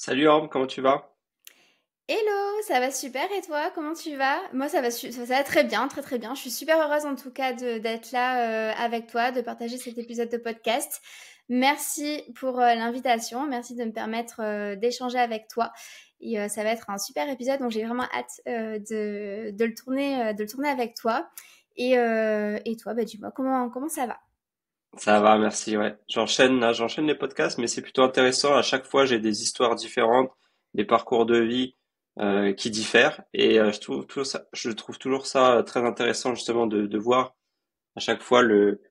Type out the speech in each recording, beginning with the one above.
Salut Orm, comment tu vas? Hello, ça va super et toi, comment tu vas? Moi ça va très bien, très très bien. Je suis super heureuse en tout cas d'être là avec toi, de partager cet épisode de podcast. Merci pour l'invitation, merci de me permettre d'échanger avec toi. Et ça va être un super épisode dont j'ai vraiment hâte de le tourner avec toi. Et toi, bah, dis-moi, comment ça va? Ça va, merci, ouais. J'enchaîne les podcasts, mais c'est plutôt intéressant. À chaque fois, j'ai des histoires différentes, des parcours de vie qui diffèrent, et je trouve toujours ça très intéressant justement de voir à chaque fois le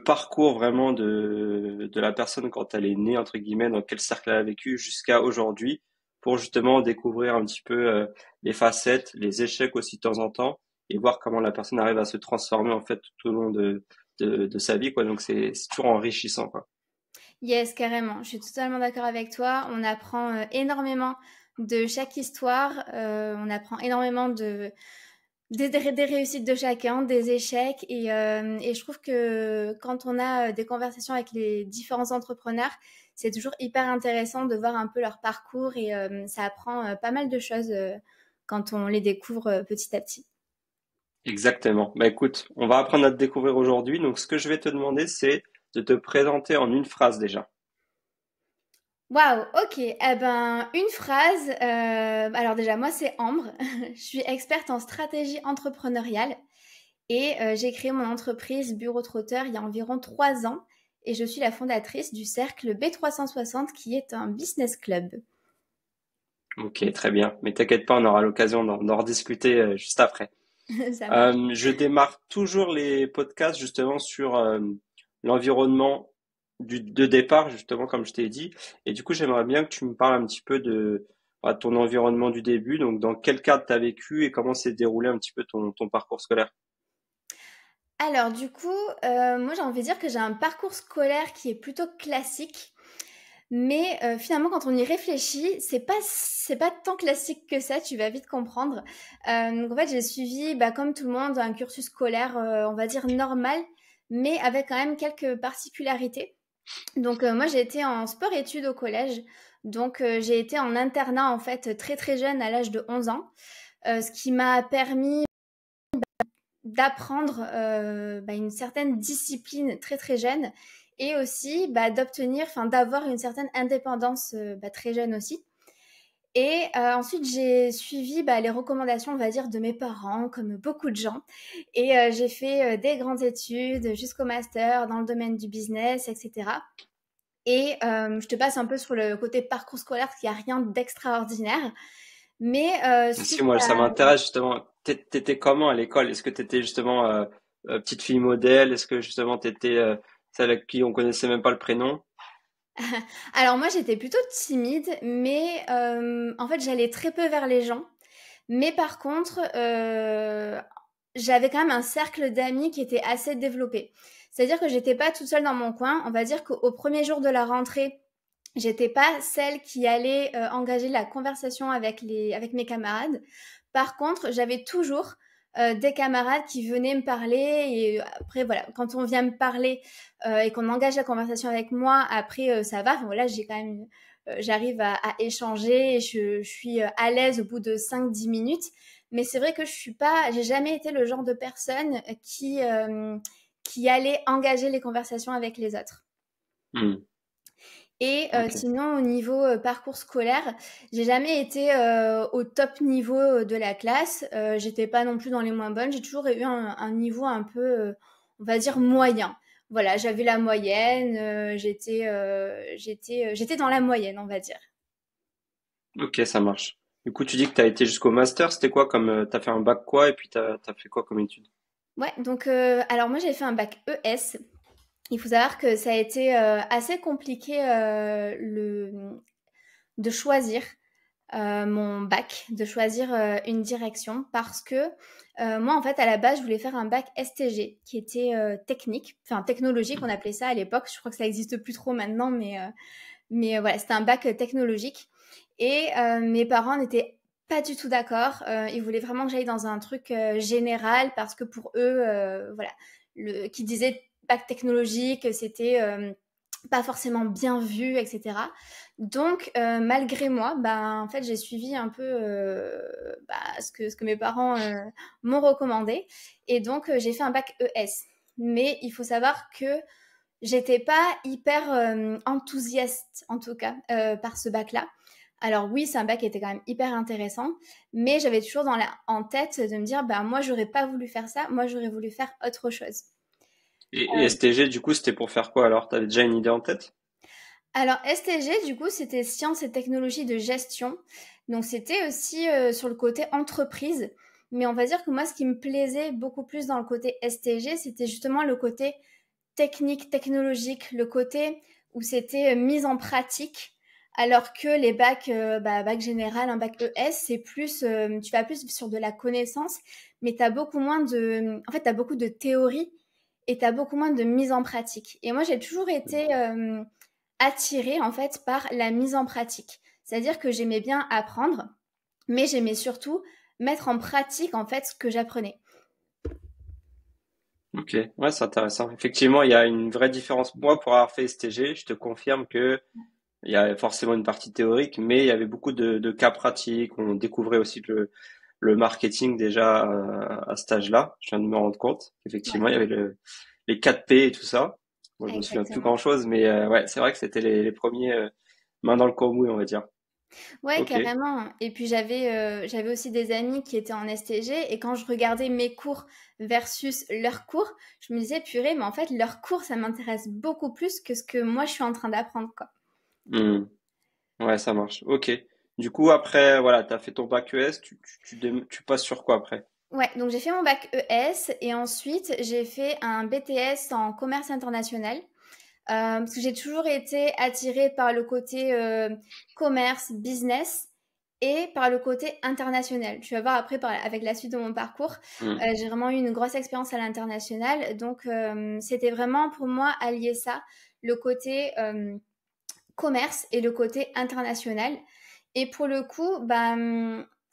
parcours vraiment de la personne quand elle est née entre guillemets, dans quel cercle elle a vécu jusqu'à aujourd'hui, pour justement découvrir un petit peu les facettes, les échecs aussi de temps en temps, et voir comment la personne arrive à se transformer en fait tout au long de sa vie, quoi. Donc c'est toujours enrichissant, quoi. Yes, carrément. Je suis totalement d'accord avec toi. On apprend énormément de chaque histoire. On apprend énormément des réussites de chacun, des échecs. Et je trouve que quand on a des conversations avec les différents entrepreneurs, c'est toujours hyper intéressant de voir un peu leur parcours et ça apprend pas mal de choses quand on les découvre petit à petit. Exactement. Bah écoute, on va apprendre à te découvrir aujourd'hui. Donc ce que je vais te demander, c'est de te présenter en une phrase déjà. Waouh, ok. Eh ben, une phrase. Alors déjà, moi, c'est Ambre. Je suis experte en stratégie entrepreneuriale et j'ai créé mon entreprise Bureau Trotteur il y a environ 3 ans et je suis la fondatrice du cercle B360 qui est un business club. Ok, très bien. Mais t'inquiète pas, on aura l'occasion d'en rediscuter juste après. Ça marche. Je démarre toujours les podcasts justement sur l'environnement de départ, justement, comme je t'ai dit. Et du coup, j'aimerais bien que tu me parles un petit peu de ton environnement du début. Donc, dans quel cadre tu as vécu et comment s'est déroulé un petit peu ton parcours scolaire. Alors du coup, moi j'ai envie de dire que j'ai un parcours scolaire qui est plutôt classique. Mais finalement, quand on y réfléchit, c'est pas tant classique que ça. Tu vas vite comprendre. Donc en fait, j'ai suivi, bah, comme tout le monde, un cursus scolaire, on va dire normal, mais avec quand même quelques particularités. Donc moi, j'ai été en sport-études au collège. Donc j'ai été en internat en fait très très jeune, à l'âge de 11 ans, ce qui m'a permis d'apprendre bah, une certaine discipline très très jeune et aussi bah, d'obtenir, enfin d'avoir une certaine indépendance bah, très jeune aussi. Et ensuite, j'ai suivi bah, les recommandations, on va dire, de mes parents, comme beaucoup de gens. Et j'ai fait des grandes études jusqu'au master dans le domaine du business, etc. Et je te passe un peu sur le côté parcours scolaire, parce qu'il n'y a rien d'extraordinaire. Mais Si suite moi, ça à... m'intéresse justement. T'étais comment à l'école? Est-ce que t'étais justement petite fille modèle? Est-ce que justement t'étais celle avec qui on connaissait même pas le prénom? Alors moi, j'étais plutôt timide, mais en fait, j'allais très peu vers les gens. Mais par contre, j'avais quand même un cercle d'amis qui était assez développé. C'est-à-dire que j'étais pas toute seule dans mon coin. On va dire qu'au premier jour de la rentrée, j'étais pas celle qui allait engager la conversation avec mes camarades. Par contre, j'avais toujours des camarades qui venaient me parler. Et après, voilà, quand on vient me parler et qu'on engage la conversation avec moi, après, ça va. Enfin, voilà, j'ai quand même, j'arrive à échanger et je suis à l'aise au bout de 5-10 minutes. Mais c'est vrai que je suis pas, j'ai jamais été le genre de personne qui allait engager les conversations avec les autres. Hmm, Et ok. sinon, au niveau parcours scolaire, j'ai jamais été au top niveau de la classe. J'étais pas non plus dans les moins bonnes. J'ai toujours eu un niveau un peu, on va dire, moyen. Voilà, j'avais la moyenne. J'étais dans la moyenne, on va dire. Ok, ça marche. Du coup, tu dis que tu as été jusqu'au master, c'était quoi comme t'as fait un bac quoi et puis t'as fait quoi comme étude? Ouais, donc alors moi j'ai fait un bac ES. Il faut savoir que ça a été assez compliqué de choisir mon bac, de choisir une direction parce que moi, en fait, à la base, je voulais faire un bac STG qui était technique, enfin technologique, on appelait ça à l'époque. Je crois que ça n'existe plus trop maintenant, mais voilà, c'était un bac technologique. Et mes parents n'étaient pas du tout d'accord. Ils voulaient vraiment que j'aille dans un truc général parce que pour eux, voilà, qui disait bac technologique, c'était pas forcément bien vu, etc. Donc, malgré moi, bah, en fait, j'ai suivi un peu bah, ce que mes parents m'ont recommandé. Et donc, j'ai fait un bac ES. Mais il faut savoir que j'étais pas hyper enthousiaste, en tout cas, par ce bac-là. Alors oui, c'est un bac qui était quand même hyper intéressant, mais j'avais toujours en tête de me dire, bah moi, j'aurais pas voulu faire ça, moi, j'aurais voulu faire autre chose. Et STG, du coup, c'était pour faire quoi alors? T'avais déjà une idée en tête? Alors STG, du coup, c'était sciences et technologies de gestion. Donc c'était aussi sur le côté entreprise. Mais on va dire que moi, ce qui me plaisait beaucoup plus dans le côté STG, c'était justement le côté technique, technologique, le côté où c'était mise en pratique. Alors que les bacs, bac général, un bac ES, c'est plus, tu vas plus sur de la connaissance, mais tu as beaucoup moins en fait, tu as beaucoup de théorie et tu as beaucoup moins de mise en pratique. Et moi, j'ai toujours été attirée, en fait, par la mise en pratique. C'est-à-dire que j'aimais bien apprendre, mais j'aimais surtout mettre en pratique, en fait, ce que j'apprenais. Ok, ouais, c'est intéressant. Effectivement, il y a une vraie différence. Moi, pour avoir fait STG, je te confirme que il y a forcément une partie théorique, mais il y avait beaucoup de cas pratiques. On découvrait aussi le marketing déjà à cet âge-là. Je viens de me rendre compte. Ouais, Effectivement, il y avait les 4 P et tout ça. Bon, je me souviens plus exactement. grand-chose, mais ouais, c'est vrai que c'était les premiers mains dans le cambouis, on va dire. Ouais, Ok. carrément. Et puis j'avais aussi des amis qui étaient en STG et quand je regardais mes cours versus leurs cours, je me disais purée, mais en fait leurs cours ça m'intéresse beaucoup plus que ce que moi je suis en train d'apprendre quoi. Hmm. Ouais, ça marche. Ok. Du coup, après, voilà, t'as fait ton bac ES, tu passes sur quoi après? Ouais, donc j'ai fait mon bac ES et ensuite j'ai fait un BTS en commerce international. Parce que j'ai toujours été attirée par le côté commerce, business et par le côté international. Tu vas voir après, avec la suite de mon parcours, Hmm. j'ai vraiment eu une grosse expérience à l'international. Donc, c'était vraiment pour moi allier ça, le côté commerce et le côté international. Et pour le coup, bah,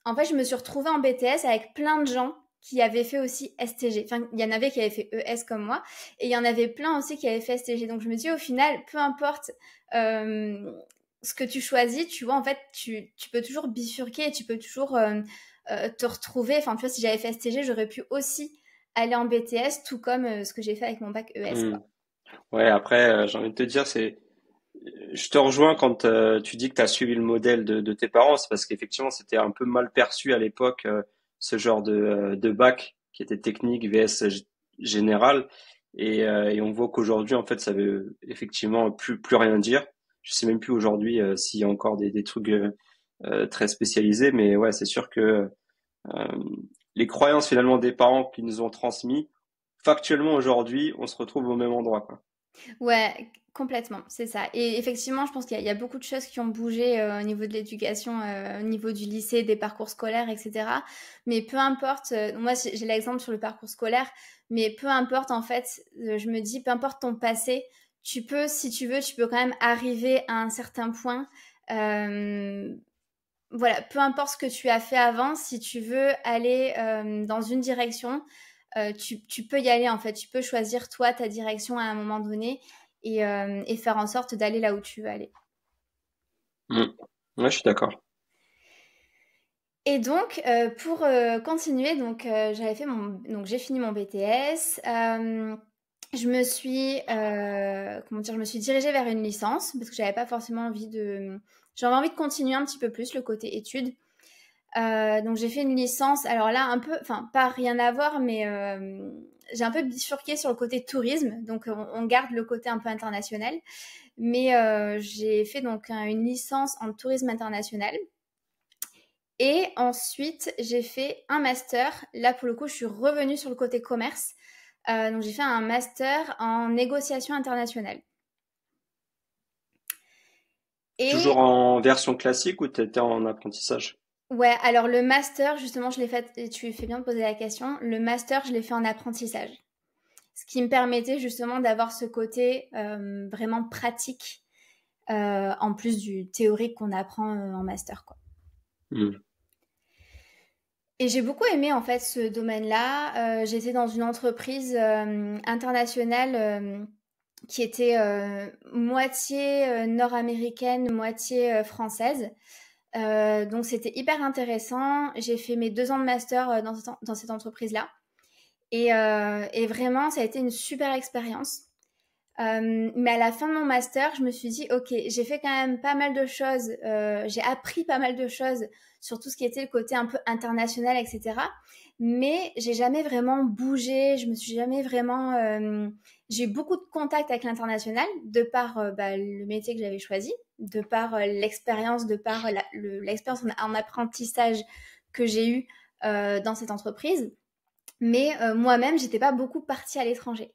en fait, je me suis retrouvée en BTS avec plein de gens qui avaient fait aussi STG. Enfin, il y en avait qui avaient fait ES comme moi, et il y en avait plein aussi qui avaient fait STG. Donc, je me dis, au final, peu importe ce que tu choisis, tu vois, en fait, tu peux toujours bifurquer et tu peux toujours te retrouver. Enfin, tu vois, si j'avais fait STG, j'aurais pu aussi aller en BTS, tout comme ce que j'ai fait avec mon bac ES, Hmm. quoi. Ouais, après, j'ai envie de te dire, je te rejoins quand tu dis que tu as suivi le modèle de tes parents, c'est parce qu'effectivement, c'était un peu mal perçu à l'époque, ce genre de bac qui était technique vs général. Et on voit qu'aujourd'hui, en fait, ça veut effectivement plus rien dire. Je sais même plus aujourd'hui s'il y a encore des trucs très spécialisés, mais ouais, c'est sûr que euh, les croyances finalement des parents qui nous ont transmis, factuellement aujourd'hui, on se retrouve au même endroit, quoi. Ouais, complètement, c'est ça. Et effectivement, je pense qu'il y a beaucoup de choses qui ont bougé au niveau de l'éducation, au niveau du lycée, des parcours scolaires, etc. Mais peu importe, moi j'ai l'exemple sur le parcours scolaire, mais peu importe en fait, je me dis, peu importe ton passé, tu peux, si tu veux, tu peux quand même arriver à un certain point. Euh, voilà, peu importe ce que tu as fait avant, si tu veux aller dans une direction, tu peux y aller en fait. Tu peux choisir toi ta direction à un moment donné et faire en sorte d'aller là où tu veux aller. Mm. Ouais, je suis d'accord. Et donc, pour continuer, donc donc j'ai fini mon BTS. Comment dire, je me suis dirigée vers une licence parce que j'avais pas forcément j'avais envie de continuer un petit peu plus le côté études. Donc j'ai fait une licence. Alors là, un peu, enfin pas rien à voir, mais j'ai un peu bifurqué sur le côté tourisme. Donc on garde le côté un peu international. Mais j'ai fait donc une licence en tourisme international. Et ensuite, j'ai fait un master. Là, pour le coup, je suis revenue sur le côté commerce. Donc j'ai fait un master en négociation internationale. Et Toujours en version classique ou t'étais en apprentissage? ouais, alors le master, justement, je l'ai fait, et tu fais bien de poser la question, le master, je l'ai fait en apprentissage. Ce qui me permettait justement d'avoir ce côté vraiment pratique, en plus du théorique qu'on apprend en master, quoi. Hmm. Et j'ai beaucoup aimé en fait ce domaine-là. J'étais dans une entreprise internationale qui était moitié nord-américaine, moitié française. Donc c'était hyper intéressant. J'ai fait mes 2 ans de master dans cette entreprise-là. Et vraiment, ça a été une super expérience. Mais à la fin de mon master, je me suis dit, ok, j'ai fait quand même pas mal de choses, j'ai appris pas mal de choses sur tout ce qui était le côté un peu international, etc. Mais j'ai jamais vraiment bougé, je me suis jamais vraiment... j'ai eu beaucoup de contacts avec l'international, de par le métier que j'avais choisi, de par l'expérience, de par l'expérience en apprentissage que j'ai eue dans cette entreprise. Mais moi-même, j'étais pas beaucoup partie à l'étranger.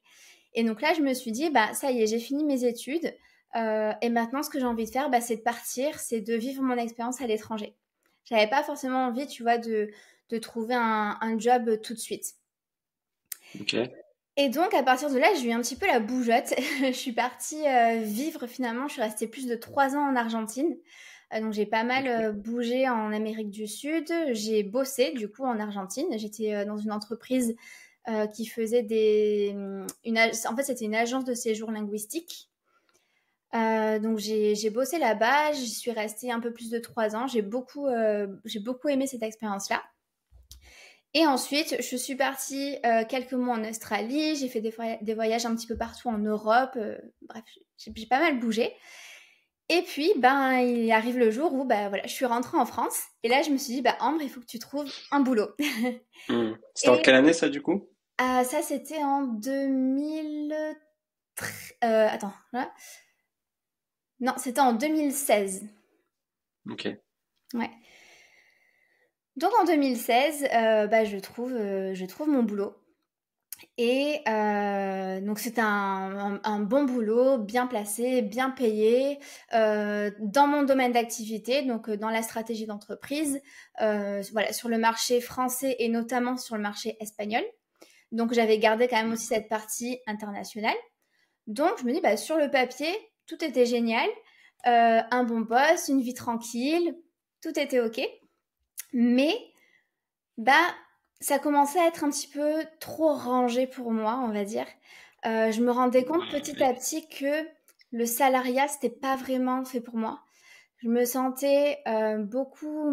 Et donc là, je me suis dit, bah ça y est, j'ai fini mes études. Et maintenant, ce que j'ai envie de faire, c'est de partir, c'est de vivre mon expérience à l'étranger. J'avais pas forcément envie, tu vois, de trouver un job tout de suite. Ok. Et donc, à partir de là, j'ai eu un petit peu la bougeotte. Je suis partie vivre finalement. Je suis restée plus de 3 ans en Argentine. Donc, j'ai pas mal bougé en Amérique du Sud. J'ai bossé du coup en Argentine. J'étais dans une entreprise qui faisait en fait, c'était une agence de séjour linguistique. Donc, j'ai bossé là-bas. J'y suis restée un peu plus de 3 ans. J'ai beaucoup aimé cette expérience-là. Et ensuite, je suis partie quelques mois en Australie, j'ai fait des voyages un petit peu partout en Europe, bref, j'ai pas mal bougé. Et puis, il arrive le jour où voilà, je suis rentrée en France. Et là, je me suis dit, Ambre, il faut que tu trouves un boulot. C'était en Et quelle année ça du coup? ça, c'était en 2000... attends, là. Non, c'était en 2016. Ok. Ouais. Donc en 2016, je trouve mon boulot. Et donc c'était un bon boulot, bien placé, bien payé, dans mon domaine d'activité, donc dans la stratégie d'entreprise, voilà, sur le marché français et notamment sur le marché espagnol. Donc j'avais gardé quand même aussi cette partie internationale. Donc je me dis, sur le papier, tout était génial, un bon boss, une vie tranquille, tout était ok. Mais bah, ça commençait à être un petit peu trop rangé pour moi, on va dire. Je me rendais compte petit à petit que le salariat, c'était pas vraiment fait pour moi. Je me sentais beaucoup,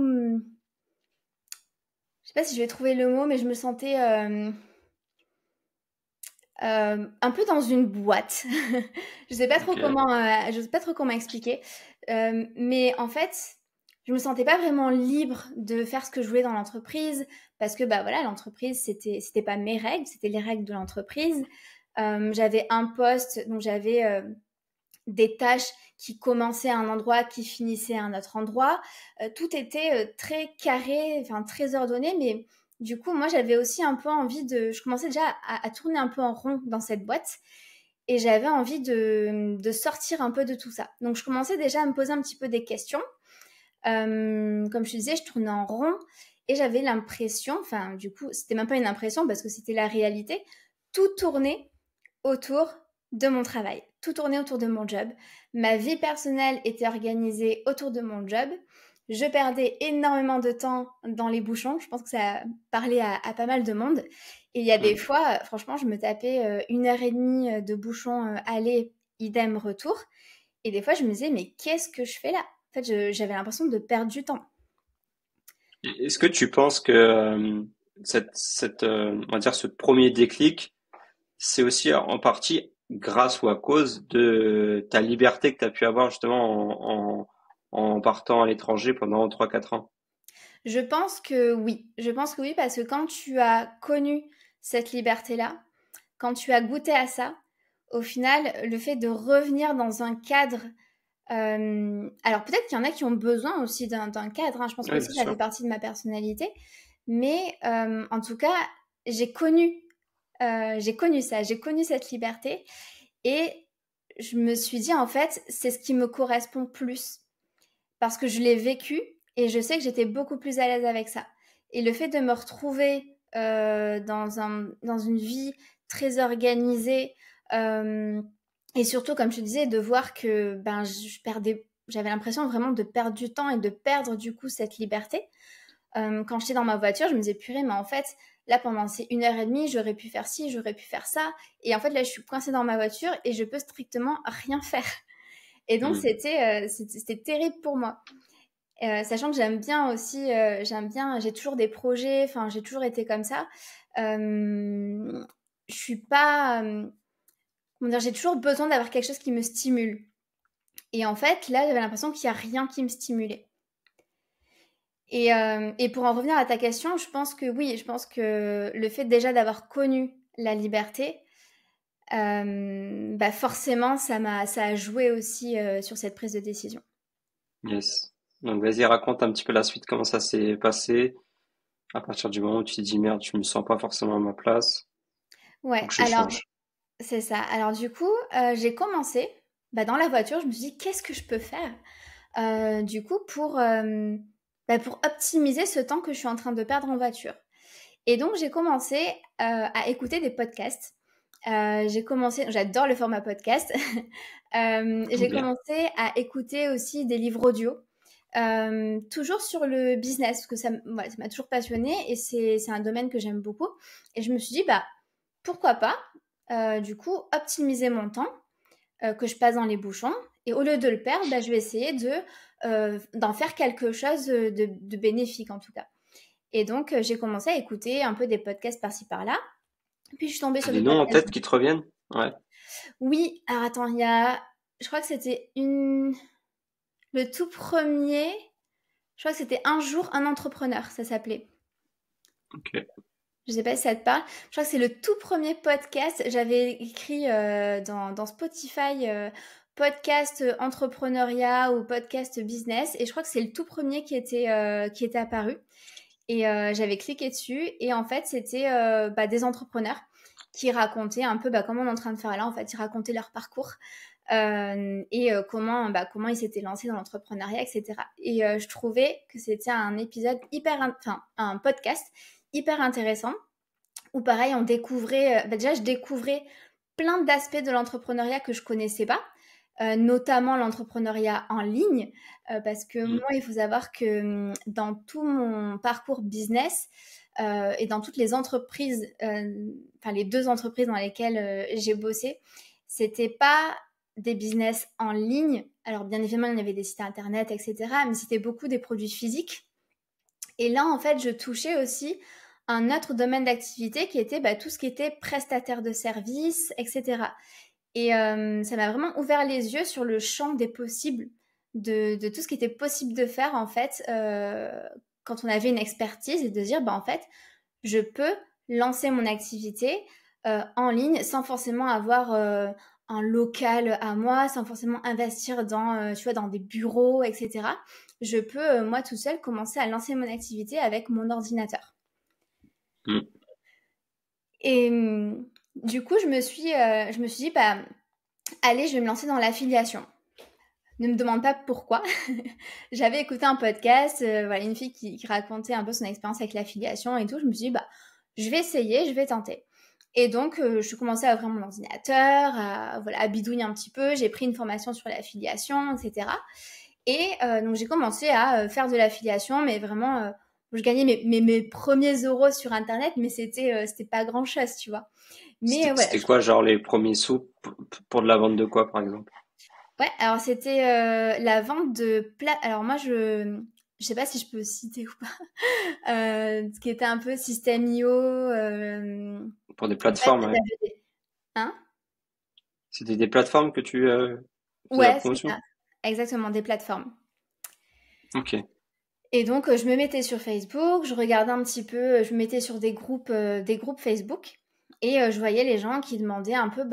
je sais pas si je vais trouver le mot, mais je me sentais un peu dans une boîte. Je sais pas trop Ok. comment, je sais pas trop comment expliquer. Mais en fait, je me sentais pas vraiment libre de faire ce que je voulais dans l'entreprise parce que voilà, l'entreprise c'était pas mes règles, c'était les règles de l'entreprise. J'avais un poste, donc j'avais des tâches qui commençaient à un endroit, qui finissaient à un autre endroit. Tout était très carré, enfin très ordonné, mais du coup, moi, j'avais aussi un peu envie je commençais déjà à tourner un peu en rond dans cette boîte et j'avais envie de sortir un peu de tout ça. Donc, je commençais déjà à me poser un petit peu des questions. Comme je te disais, je tournais en rond et j'avais l'impression, enfin, du coup, c'était même pas une impression parce que c'était la réalité, tout tournait autour de mon travail, tout tournait autour de mon job. Ma vie personnelle était organisée autour de mon job. Je perdais énormément de temps dans les bouchons. Je pense que ça parlait à pas mal de monde. Et il y a des Hmm. fois, franchement, je me tapais 1 heure et demie de bouchons aller, idem retour. Et des fois, je me disais, mais qu'est-ce que je fais là? En fait, j'avais l'impression de perdre du temps. Est-ce que tu penses que on va dire ce premier déclic, c'est aussi en partie grâce ou à cause de ta liberté que tu as pu avoir justement en partant à l'étranger pendant 3 4 ans? Je pense que oui. Je pense que oui, parce que quand tu as connu cette liberté-là, quand tu as goûté à ça, au final, le fait de revenir dans un cadre, alors peut-être qu'il y en a qui ont besoin aussi d'un cadre, hein. Je pense que Oui, bien aussi ça fait sûr. partie de ma personnalité, mais en tout cas, j'ai connu, j'ai connu ça, j'ai connu cette liberté et je me suis dit en fait, c'est ce qui me correspond plus parce que je l'ai vécu et je sais que j'étais beaucoup plus à l'aise avec ça. Et le fait de me retrouver dans une vie très organisée et surtout, comme je te disais, de voir que j'avais l'impression vraiment de perdre du temps et de perdre du coup cette liberté. Quand j'étais dans ma voiture, je me disais purée, mais en fait, là, pendant ces 1 heure et demie, j'aurais pu faire ci, j'aurais pu faire ça. Et en fait, là, je suis coincée dans ma voiture et je peux strictement rien faire. Et donc, Hmm. c'était terrible pour moi. Sachant que j'aime bien aussi, j'ai toujours des projets, enfin, j'ai toujours été comme ça. Je suis pas, comment dire, j'ai toujours besoin d'avoir quelque chose qui me stimule. Et en fait, là, j'avais l'impression qu'il y a rien qui me stimulait. Et pour en revenir à ta question, je pense que oui, je pense que le fait déjà d'avoir connu la liberté, bah forcément, ça a joué aussi sur cette prise de décision. Yes. Donc vas-y, raconte un petit peu la suite, comment ça s'est passé à partir du moment où tu te dis merde, je me sens pas forcément à ma place, faut Ouais, que je alors change. c'est ça. Alors du coup, j'ai commencé, bah, dans la voiture, je me suis dit qu'est-ce que je peux faire du coup pour optimiser ce temps que je suis en train de perdre en voiture. Et donc j'ai commencé à écouter des podcasts. J'ai commencé, j'adore le format podcast. J'ai Bien. commencé à écouter aussi des livres audio. Toujours sur le business, parce que ouais, ça m'a toujours passionnée et c'est un domaine que j'aime beaucoup. Et je me suis dit, bah, pourquoi pas, du coup, optimiser mon temps que je passe dans les bouchons. Et au lieu de le perdre, bah, je vais essayer d'en faire quelque chose de bénéfique en tout cas. Et donc, j'ai commencé à écouter un peu des podcasts par-ci par-là. Puis, je suis tombée T'as sur des des noms en podcasts. tête qui te reviennent? Ouais. Oui, alors attends, je crois que c'était le tout premier. Je crois que c'était Un jour un entrepreneur, ça s'appelait. Ok. Je sais pas si ça te parle. Je crois que c'est le tout premier podcast. J'avais écrit dans Spotify podcast entrepreneuriat ou podcast business. Et je crois que c'est le tout premier qui était apparu. Et j'avais cliqué dessus. Et en fait, c'était des entrepreneurs qui racontaient un peu comment on est en train de faire là. En fait, ils racontaient leur parcours. Et comment ils s'étaient lancés dans l'entrepreneuriat, etc. Et je trouvais que c'était un épisode enfin un podcast hyper intéressant où pareil on découvrait, déjà je découvrais plein d'aspects de l'entrepreneuriat que je connaissais pas, notamment l'entrepreneuriat en ligne, parce que Mm. moi il faut savoir que dans tout mon parcours business et dans toutes les entreprises, enfin les 2 entreprises dans lesquelles j'ai bossé, c'était pas des business en ligne. Alors bien évidemment, il y avait des sites internet, etc. Mais c'était beaucoup des produits physiques. Et là, en fait, je touchais aussi un autre domaine d'activité qui était tout ce qui était prestataire de services, etc. Et ça m'a vraiment ouvert les yeux sur le champ des possibles, de tout ce qui était possible de faire, en fait, quand on avait une expertise et de dire, en fait, je peux lancer mon activité en ligne sans forcément avoir un local à moi, sans forcément investir tu vois, dans des bureaux, etc. Je peux, moi, tout seul, commencer à lancer mon activité avec mon ordinateur. Mm. Et du coup, je me suis dit, allez, je vais me lancer dans l'affiliation. Ne me demande pas pourquoi. J'avais écouté un podcast, voilà, une fille qui racontait un peu son expérience avec l'affiliation et tout. Je me suis dit, je vais essayer, je vais tenter. Et donc, je suis commencé à ouvrir mon ordinateur, à bidouiller un petit peu. J'ai pris une formation sur l'affiliation, etc. Et donc, j'ai commencé à faire de l'affiliation, mais vraiment, je gagnais mes premiers euros sur Internet, mais c'était pas grand-chose, tu vois. Mais voilà, C'était quoi, genre les premiers sous pour de la vente de quoi, par exemple? ouais, alors c'était la vente de plats. Alors moi, je sais pas si je peux citer ou pas. Ce qui était un peu System.io. Pour des En fait, plateformes, ouais. hein? C'était des plateformes que tu faisais la Ouais, c'est promotion? ça. Exactement, des plateformes. Ok. Et donc, je me mettais sur Facebook, je regardais un petit peu, je me mettais sur des groupes Facebook. Et je voyais les gens qui demandaient un peu,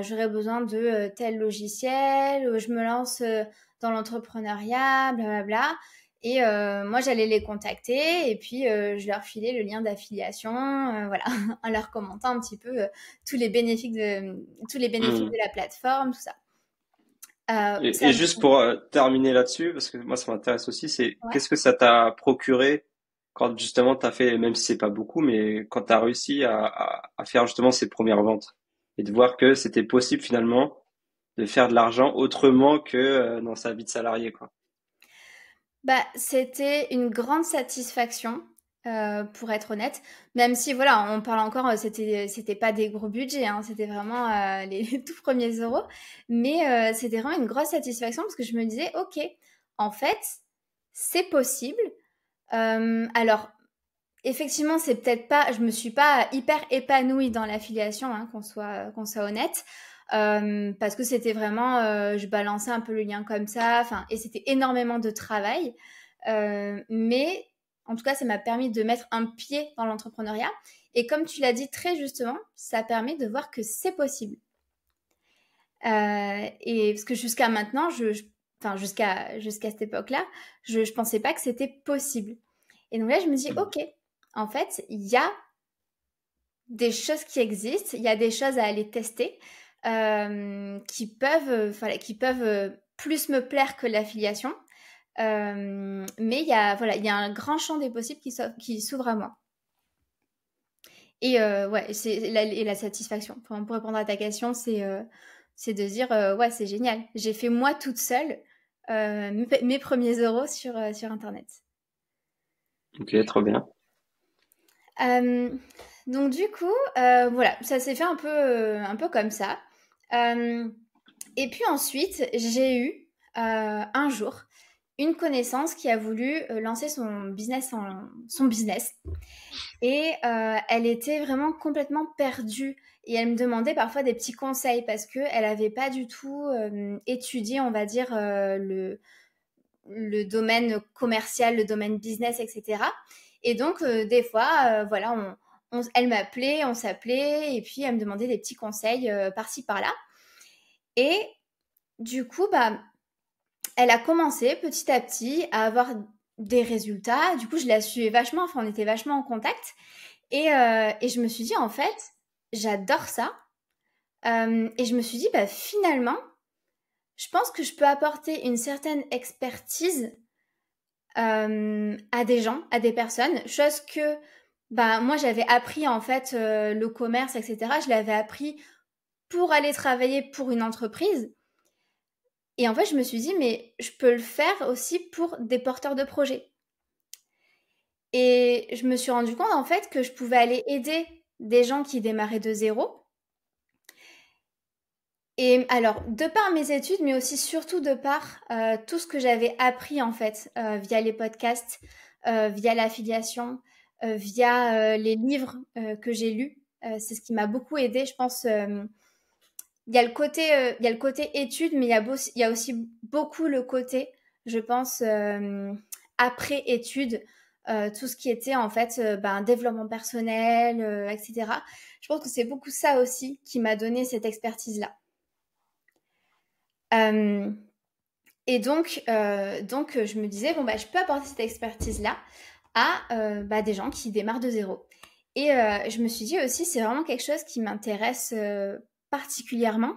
j'aurais besoin de tel logiciel, je me lance dans l'entrepreneuriat, blablabla. Et moi, j'allais les contacter et puis je leur filais le lien d'affiliation, voilà, en leur commentant un petit peu tous les bénéfices Mm. de la plateforme, tout ça. Ça Et me... juste pour terminer là-dessus, parce que moi ça m'intéresse aussi, c'est Ouais. qu'est-ce que ça t'a procuré quand justement t'as fait, même si c'est pas beaucoup, mais quand t'as réussi à faire justement ces premières ventes et de voir que c'était possible finalement de faire de l'argent autrement que dans sa vie de salarié, quoi. C'était une grande satisfaction pour être honnête. Même si, voilà, on parle encore, c'était pas des gros budgets, hein, c'était vraiment les tout premiers euros. Mais c'était vraiment une grosse satisfaction parce que je me disais, ok, en fait, c'est possible. Alors, effectivement, c'est peut-être pas, je me suis pas hyper épanouie dans l'affiliation, hein, qu'on soit honnête. Parce que c'était vraiment, je balançais un peu le lien comme ça, enfin, et c'était énormément de travail. Mais en tout cas, ça m'a permis de mettre un pied dans l'entrepreneuriat. Et comme tu l'as dit très justement, ça permet de voir que c'est possible. Et parce que jusqu'à maintenant, enfin jusqu'à cette époque-là, je pensais pas que c'était possible. Et donc là, je me dis, ok, en fait, il y a des choses qui existent, il y a des choses à aller tester qui peuvent plus me plaire que l'affiliation. Mais il y a un grand champ des possibles qui s'ouvre à moi. Et ouais, et la satisfaction. Enfin, pour répondre à ta question, c'est de dire ouais, c'est génial. J'ai fait moi toute seule mes premiers euros sur Internet. Ok, trop bien. Donc du coup, voilà, ça s'est fait un peu comme ça. Et puis ensuite, j'ai eu un jour une connaissance qui a voulu lancer son business. Et elle était vraiment complètement perdue. Et elle me demandait parfois des petits conseils parce qu'elle n'avait pas du tout étudié, on va dire, le domaine commercial, le domaine business, etc. Et donc, des fois, voilà, elle m'appelait, on s'appelait, et puis elle me demandait des petits conseils par-ci, par-là. Et du coup, bah, elle a commencé petit à petit à avoir des résultats. Du coup, je la suivais vachement, enfin, on était vachement en contact. Et je me suis dit, en fait, j'adore ça. Et je me suis dit, bah, finalement, je pense que je peux apporter une certaine expertise à des gens, à des personnes, chose que bah, moi, j'avais appris, en fait, le commerce, etc. Je l'avais appris pour aller travailler pour une entreprise. Et en fait, je me suis dit, mais je peux le faire aussi pour des porteurs de projets. Et je me suis rendu compte, en fait, que je pouvais aller aider des gens qui démarraient de zéro. Et alors, de par mes études, mais aussi surtout de par tout ce que j'avais appris, en fait, via les podcasts, via l'affiliation, via les livres que j'ai lus. C'est ce qui m'a beaucoup aidé, je pense. Il y a le côté études, mais il y a aussi beaucoup le côté, je pense, après études, tout ce qui était en fait développement personnel, etc. Je pense que c'est beaucoup ça aussi qui m'a donné cette expertise-là. Et donc, je me disais, bon, bah, je peux apporter cette expertise-là à des gens qui démarrent de zéro. Et je me suis dit aussi, c'est vraiment quelque chose qui m'intéresse particulièrement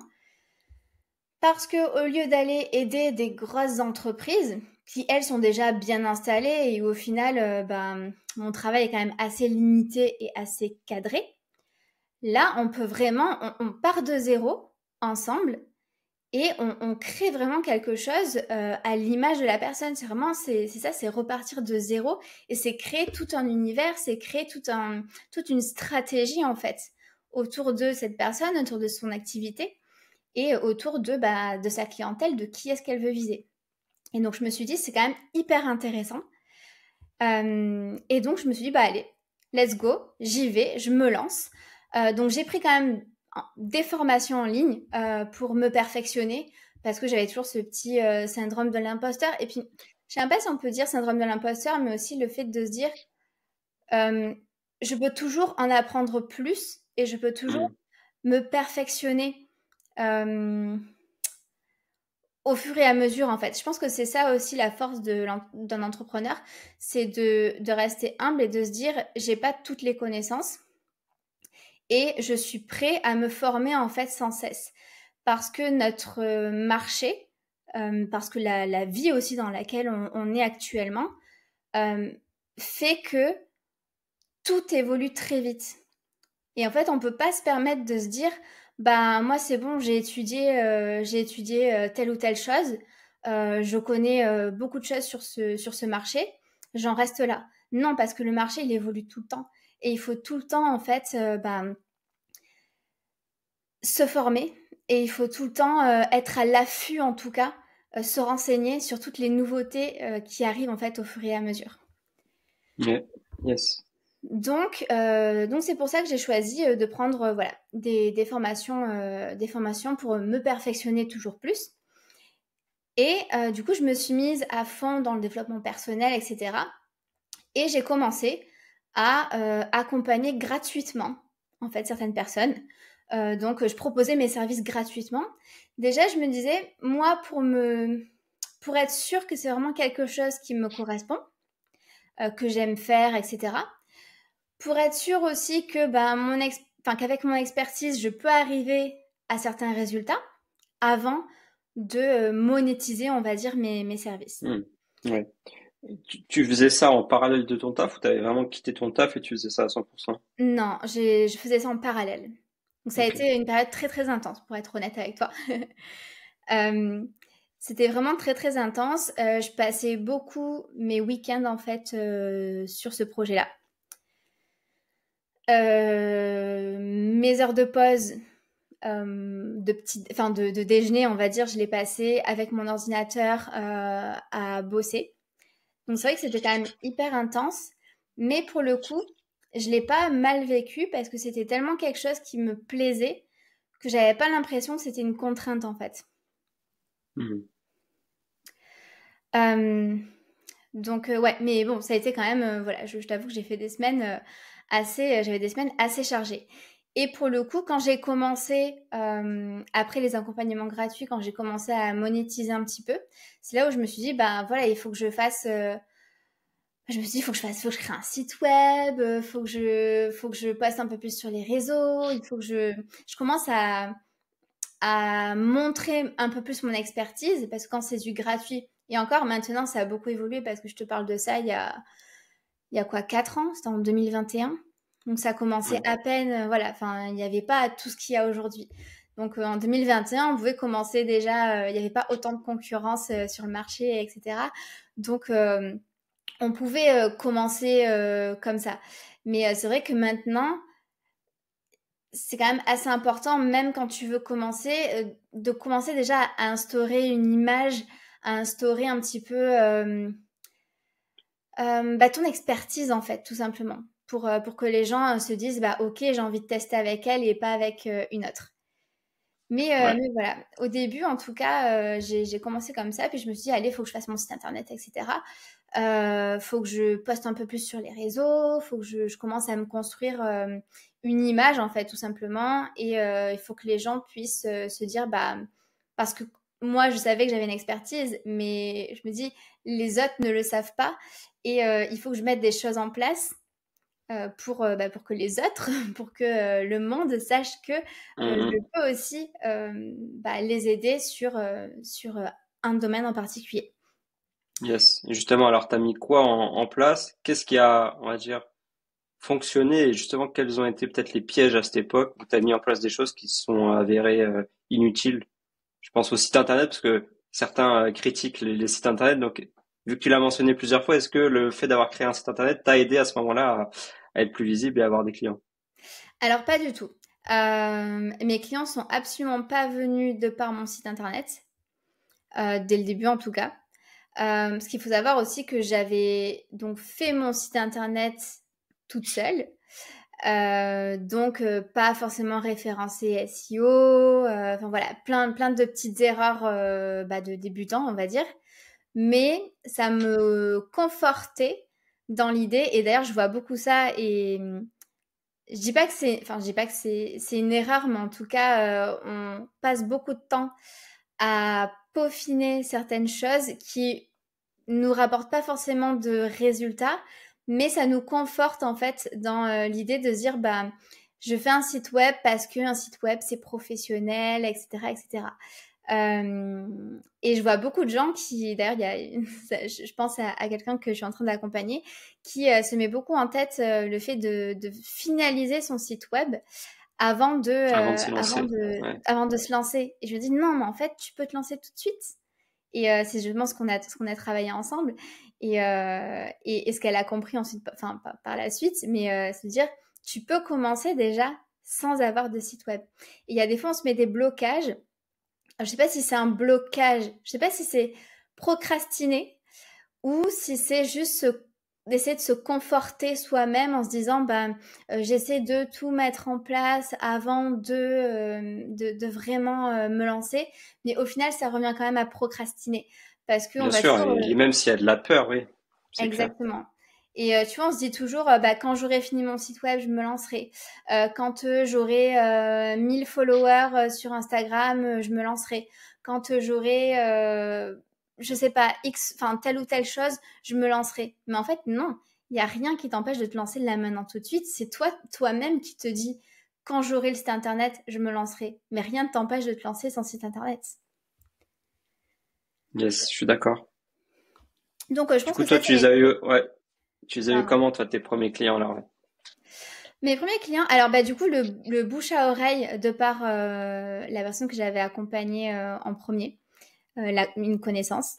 parce que au lieu d'aller aider des grosses entreprises qui, elles, sont déjà bien installées et où au final, mon travail est quand même assez limité et assez cadré, là, on peut vraiment, on part de zéro ensemble et on crée vraiment quelque chose à l'image de la personne. C'est vraiment, c'est ça, c'est repartir de zéro et c'est créer tout un univers, c'est créer toute une stratégie en fait autour de cette personne, autour de son activité et autour de sa clientèle, de qui est-ce qu'elle veut viser. Et donc je me suis dit, c'est quand même hyper intéressant. Et donc je me suis dit, bah allez, let's go, j'y vais, je me lance. Donc j'ai pris quand même des formations en ligne pour me perfectionner parce que j'avais toujours ce petit syndrome de l'imposteur. Et puis, je ne sais pas si on peut dire syndrome de l'imposteur, mais aussi le fait de se dire je peux toujours en apprendre plus et je peux toujours me perfectionner au fur et à mesure, en fait. Je pense que c'est ça aussi la force d'un entrepreneur, c'est de rester humble et de se dire j'ai pas toutes les connaissances. Et je suis prêt à me former en fait sans cesse. Parce que notre marché, parce que la vie aussi dans laquelle on est actuellement, fait que tout évolue très vite. Et en fait, on peut pas se permettre de se dire, bah moi c'est bon, j'ai étudié telle ou telle chose, je connais beaucoup de choses sur ce marché, j'en reste là. Non, parce que le marché, il évolue tout le temps. Et il faut tout le temps, en fait, se former. Et il faut tout le temps être à l'affût, en tout cas, se renseigner sur toutes les nouveautés qui arrivent, en fait, au fur et à mesure. Ouais. Yes. Donc c'est pour ça que j'ai choisi de prendre voilà, des formations pour me perfectionner toujours plus. Et du coup, je me suis mise à fond dans le développement personnel, etc. Et j'ai commencé à accompagner gratuitement, en fait, certaines personnes. Donc, je proposais mes services gratuitement. Déjà, je me disais, moi, pour être sûre que c'est vraiment quelque chose qui me correspond, que j'aime faire, etc. Pour être sûre aussi que qu'avec mon expertise, je peux arriver à certains résultats avant de monétiser, on va dire, mes services. Hmm. Ouais. Tu faisais ça en parallèle de ton taf ou t'avais vraiment quitté ton taf et tu faisais ça à 100%? Non, je faisais ça en parallèle. Donc ça a Ok. été une période très très intense, pour être honnête avec toi. Euh, C'était vraiment très très intense. Je passais beaucoup mes week-ends en fait sur ce projet-là. Mes heures de pause, de déjeuner, on va dire, je l'ai passé avec mon ordinateur à bosser. Donc c'est vrai que c'était quand même hyper intense, mais pour le coup, je l'ai pas mal vécu parce que c'était tellement quelque chose qui me plaisait que j'avais pas l'impression que c'était une contrainte en fait. Hmm. Euh, donc ouais, mais bon, ça a été quand même, voilà, je t'avoue que j'ai fait des semaines j'avais des semaines assez chargées. Et pour le coup, quand j'ai commencé, après les accompagnements gratuits, quand j'ai commencé à monétiser un petit peu, c'est là où je me suis dit, bah voilà, il faut que je fasse, je me suis dit, faut que je crée un site web, faut que je poste un peu plus sur les réseaux, il faut que je commence à montrer un peu plus mon expertise, parce que quand c'est du gratuit, et encore maintenant, ça a beaucoup évolué, parce que je te parle de ça il y a quoi, 4 ans, c'était en 2021. Donc ça commençait Ouais. à peine, voilà, enfin, il n'y avait pas tout ce qu'il y a aujourd'hui. Donc en 2021, on pouvait commencer déjà, il n'y avait pas autant de concurrence sur le marché, etc. Donc on pouvait commencer comme ça. Mais c'est vrai que maintenant, c'est quand même assez important, même quand tu veux commencer, de commencer déjà à instaurer une image, à instaurer un petit peu ton expertise en fait, tout simplement, pour que les gens se disent, bah ok, j'ai envie de tester avec elle et pas avec une autre. Ouais. Mais voilà, au début, en tout cas, j'ai commencé comme ça, puis je me suis dit, allez, il faut que je fasse mon site internet, etc. Faut que je poste un peu plus sur les réseaux, faut que je commence à me construire une image, en fait, tout simplement. Et il faut que les gens puissent se dire, bah, parce que moi, je savais que j'avais une expertise, mais je me dis, les autres ne le savent pas. Et il faut que je mette des choses en place pour que les autres, pour que le monde sache que je Hmm, peux aussi les aider sur un domaine en particulier. yes. Et justement, alors, t'as mis quoi en place? Qu'est-ce qui a, on va dire, fonctionné et justement, quels ont été peut-être les pièges à cette époque où t'as mis en place des choses qui se sont avérées inutiles? Je pense au site internet parce que certains critiquent les sites internet. Donc, vu que tu l'as mentionné plusieurs fois, est-ce que le fait d'avoir créé un site internet t'a aidé à ce moment-là à être plus visible et à avoir des clients? Alors, pas du tout. Mes clients sont absolument pas venus de par mon site internet, dès le début en tout cas. Parce qu'il faut savoir aussi que j'avais donc fait mon site internet toute seule. Donc pas forcément référencé SEO, enfin voilà, plein de petites erreurs de débutants, on va dire. Mais ça me confortait dans l'idée, et d'ailleurs je vois beaucoup ça, et je dis pas que c'est une erreur, mais en tout cas on passe beaucoup de temps à peaufiner certaines choses qui nous rapportent pas forcément de résultats, mais ça nous conforte en fait dans l'idée de se dire, bah je fais un site web parce que un site web c'est professionnel, etc., etc. Et je vois beaucoup de gens qui, d'ailleurs, je pense à quelqu'un que je suis en train d'accompagner, qui se met beaucoup en tête le fait de finaliser son site web Avant de se lancer. Ouais. avant de se lancer. Et je me dis non, mais en fait, tu peux te lancer tout de suite. Et c'est justement ce qu'on a travaillé ensemble. Et ce qu'elle a compris ensuite, enfin par la suite, mais c'est dire, tu peux commencer déjà sans avoir de site web. Et il y a des fois, on se met des blocages. Alors, je sais pas si c'est un blocage, je sais pas si c'est procrastiner ou si c'est juste d'essayer de se conforter soi-même en se disant j'essaie de tout mettre en place avant de vraiment me lancer, mais au final ça revient quand même à procrastiner parce qu'on Bien va sûr, toujours et même s'il y a de la peur, oui, c'est clair. exactement. Et tu vois, on se dit toujours, quand j'aurai fini mon site web, je me lancerai. Quand j'aurai 1000 followers sur Instagram, je me lancerai. Quand j'aurai, je sais pas, X, enfin, telle ou telle chose, je me lancerai. Mais en fait, non, il n'y a rien qui t'empêche de te lancer là maintenant tout de suite. C'est toi, toi-même qui te dis, quand j'aurai le site internet, je me lancerai. Mais rien ne t'empêche de te lancer sans site internet. Yes, je suis d'accord. Donc, je Du pense coup, que toi, ça, c'est... tu les as eu Pardon. comment, toi, tes premiers clients, là? Ouais. Mes premiers clients, alors du coup le bouche à oreille de par la personne que j'avais accompagnée en premier, une connaissance,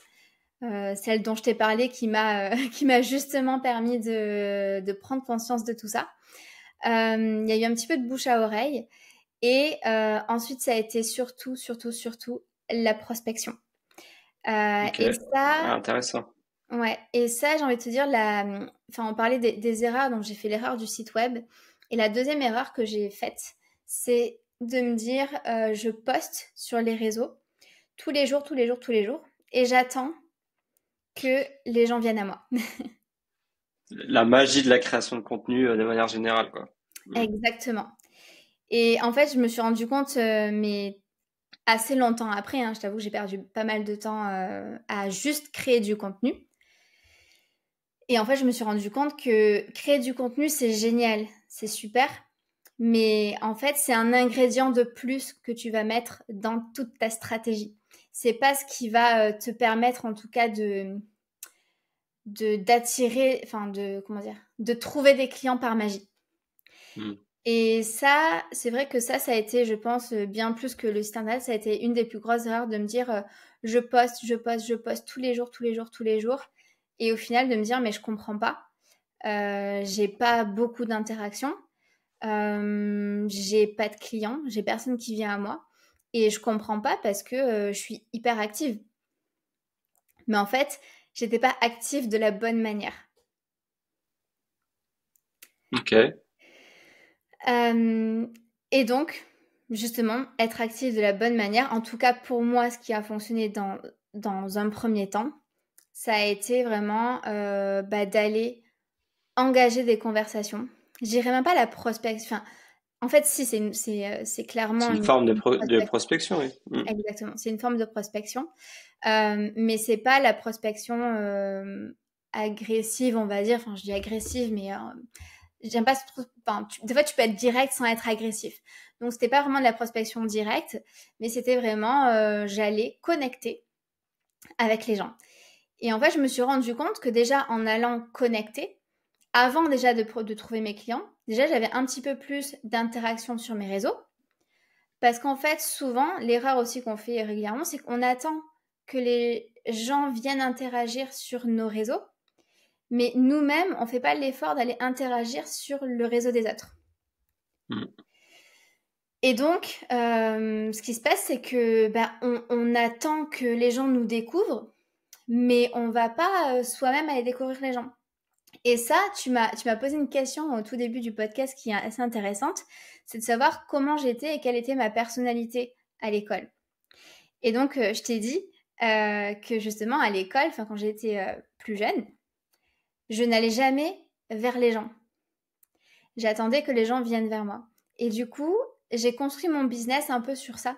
celle dont je t'ai parlé qui m'a qui m'a justement permis de prendre conscience de tout ça. Il y a eu un petit peu de bouche à oreille et ensuite ça a été surtout la prospection. Ok. Et Ah, ça, intéressant. ouais, et ça, j'ai envie de te dire, enfin, on parlait des erreurs, donc j'ai fait l'erreur du site web. Et la deuxième erreur que j'ai faite, c'est de me dire, je poste sur les réseaux tous les jours, tous les jours, tous les jours, et j'attends que les gens viennent à moi. La magie de la création de contenu, de manière générale, quoi. Mm. Exactement. Et en fait, je me suis rendu compte, mais assez longtemps après, hein, je t'avoue que j'ai perdu pas mal de temps à juste créer du contenu. Et en fait, je me suis rendu compte que créer du contenu, c'est génial, c'est super. Mais en fait, c'est un ingrédient de plus que tu vas mettre dans toute ta stratégie. C'est pas ce qui va te permettre, en tout cas, d'attirer, enfin, comment dire, de trouver des clients par magie. Mm. Et ça, c'est vrai que ça a été, je pense, bien plus que le site internet, ça a été une des plus grosses erreurs de me dire, je poste tous les jours, tous les jours, tous les jours. Et au final, de me dire, mais je comprends pas. J'ai pas beaucoup d'interactions. J'ai pas de clients, j'ai personne qui vient à moi et je comprends pas parce que je suis hyper active. Mais en fait, j'étais pas active de la bonne manière. Ok. Euh, et donc, justement, être active de la bonne manière, en tout cas pour moi, ce qui a fonctionné dans un premier temps, ça a été vraiment d'aller engager des conversations. Je dirais même pas la prospection. Enfin, en fait, si, c'est C'est clairement une une forme de prospection. prospection, oui. Mm. Exactement, c'est une forme de prospection, mais c'est pas la prospection agressive, on va dire. Enfin, je dis agressive, mais j'aime pas trop. Enfin, des fois, tu peux être direct sans être agressif. Donc, c'était pas vraiment de la prospection directe, mais c'était vraiment j'allais connecter avec les gens. Et en fait, je me suis rendu compte que déjà en allant connecter, avant déjà de trouver mes clients, déjà j'avais un petit peu plus d'interaction sur mes réseaux. Parce qu'en fait, souvent, l'erreur aussi qu'on fait régulièrement, c'est qu'on attend que les gens viennent interagir sur nos réseaux, mais nous-mêmes, on ne fait pas l'effort d'aller interagir sur le réseau des autres. Mm. Et donc, ce qui se passe, c'est que on attend que les gens nous découvrent, mais on ne va pas soi-même aller découvrir les gens. Et ça, tu m'as posé une question au tout début du podcast qui est assez intéressante, c'est de savoir comment j'étais et quelle était ma personnalité à l'école. Et donc, je t'ai dit que justement, à l'école, enfin, quand j'étais plus jeune, je n'allais jamais vers les gens. J'attendais que les gens viennent vers moi. Et du coup, j'ai construit mon business un peu sur ça.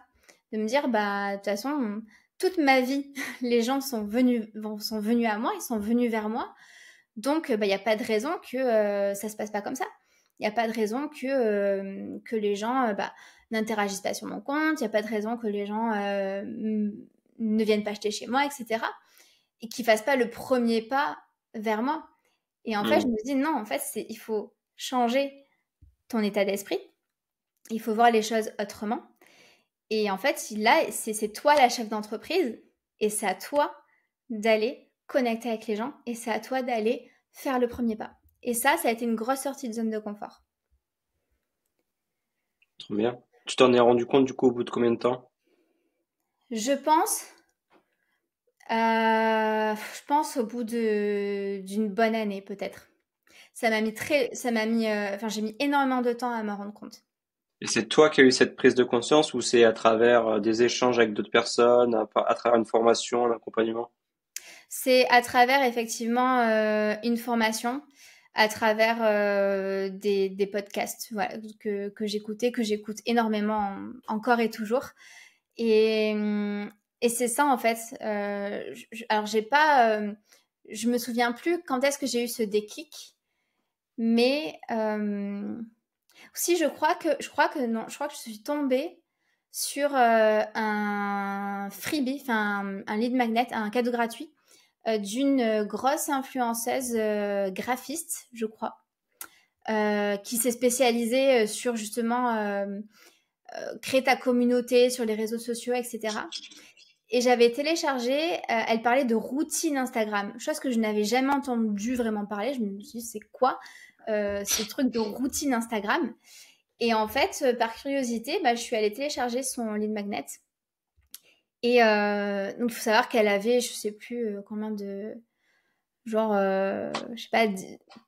De me dire, de toute façon, toute ma vie, les gens sont venus à moi, ils sont venus vers moi. Donc, il n'y a pas de raison que ça se passe pas comme ça. Il n'y a pas de raison que les gens n'interagissent pas sur mon compte. Il n'y a pas de raison que les gens ne viennent pas acheter chez moi, etc. Et qu'ils fassent pas le premier pas vers moi. Et en fait, je Mm. me dis non, en fait, il faut changer ton état d'esprit. Il faut voir les choses autrement. Et en fait, là, c'est toi la chef d'entreprise et c'est à toi d'aller connecter avec les gens et c'est à toi d'aller faire le premier pas. Et ça a été une grosse sortie de zone de confort. Trop bien. Tu t'en es rendu compte du coup au bout de combien de temps? Je pense, au bout d'une bonne année peut-être. J'ai mis énormément de temps à m'en rendre compte. Et c'est toi qui as eu cette prise de conscience ou c'est à travers des échanges avec d'autres personnes, à travers une formation, un accompagnement? C'est à travers effectivement une formation, à travers des podcasts voilà, que j'écoutais, que j'écoute énormément encore et toujours. Et, et c'est ça en fait. Alors j'ai pas, je me souviens plus quand est-ce que j'ai eu ce déclic, mais si je crois que non, je crois que je suis tombée sur un freebie, enfin un lead magnet, un cadeau gratuit d'une grosse influenceuse graphiste, je crois, qui s'est spécialisée sur justement créer ta communauté sur les réseaux sociaux, etc. Et j'avais téléchargé, elle parlait de routine Instagram, chose que je n'avais jamais entendu vraiment parler. Je me suis dit, c'est quoi ce truc de routine Instagram? Et en fait, par curiosité, je suis allée télécharger son lead magnet. Et donc, il faut savoir qu'elle avait, je sais plus combien de... Genre, je sais pas,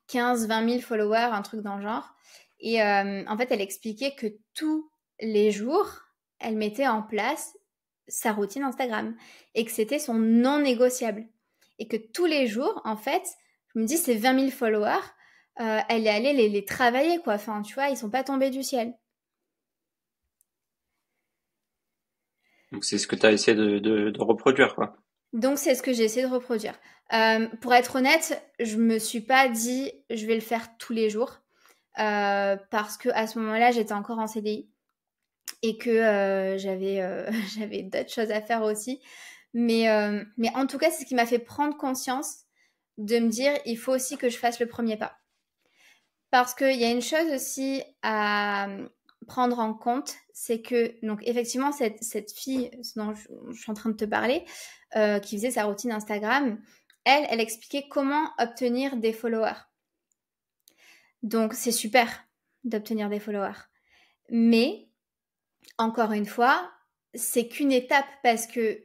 15, 20 000 followers, un truc dans le genre. Et en fait, elle expliquait que tous les jours, elle mettait en place sa routine Instagram et que c'était son non négociable. Et que tous les jours, en fait, je me dis, ces 20 000 followers, elle est allée les travailler, quoi. Enfin, tu vois, ils sont pas tombés du ciel. Donc c'est ce que tu as essayé de reproduire, quoi. Donc, c'est ce que j'ai essayé de reproduire. Pour être honnête, je me suis pas dit, je vais le faire tous les jours. Parce que à ce moment-là, j'étais encore en CDI et que j'avais d'autres choses à faire aussi. Mais en tout cas, c'est ce qui m'a fait prendre conscience de me dire, il faut aussi que je fasse le premier pas. Parce qu'il y a une chose aussi à prendre en compte, c'est que, donc effectivement, cette fille dont je suis en train de te parler, qui faisait sa routine Instagram, elle expliquait comment obtenir des followers. Donc, c'est super d'obtenir des followers. Mais, encore une fois, c'est qu'une étape parce que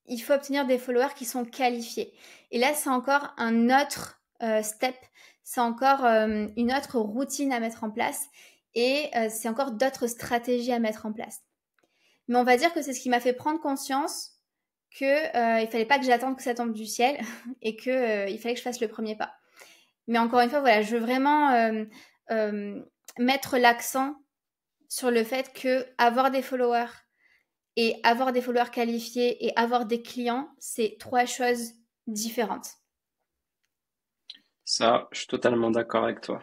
il faut obtenir des followers qui sont qualifiés. Et là, c'est encore un autre step, c'est encore une autre routine à mettre en place et c'est encore d'autres stratégies à mettre en place. Mais on va dire que c'est ce qui m'a fait prendre conscience que il fallait pas que j'attende que ça tombe du ciel et que il fallait que je fasse le premier pas. Mais encore une fois, voilà, je veux vraiment mettre l'accent sur le fait que avoir des followers et avoir des followers qualifiés et avoir des clients, c'est trois choses différentes. Ça, je suis totalement d'accord avec toi.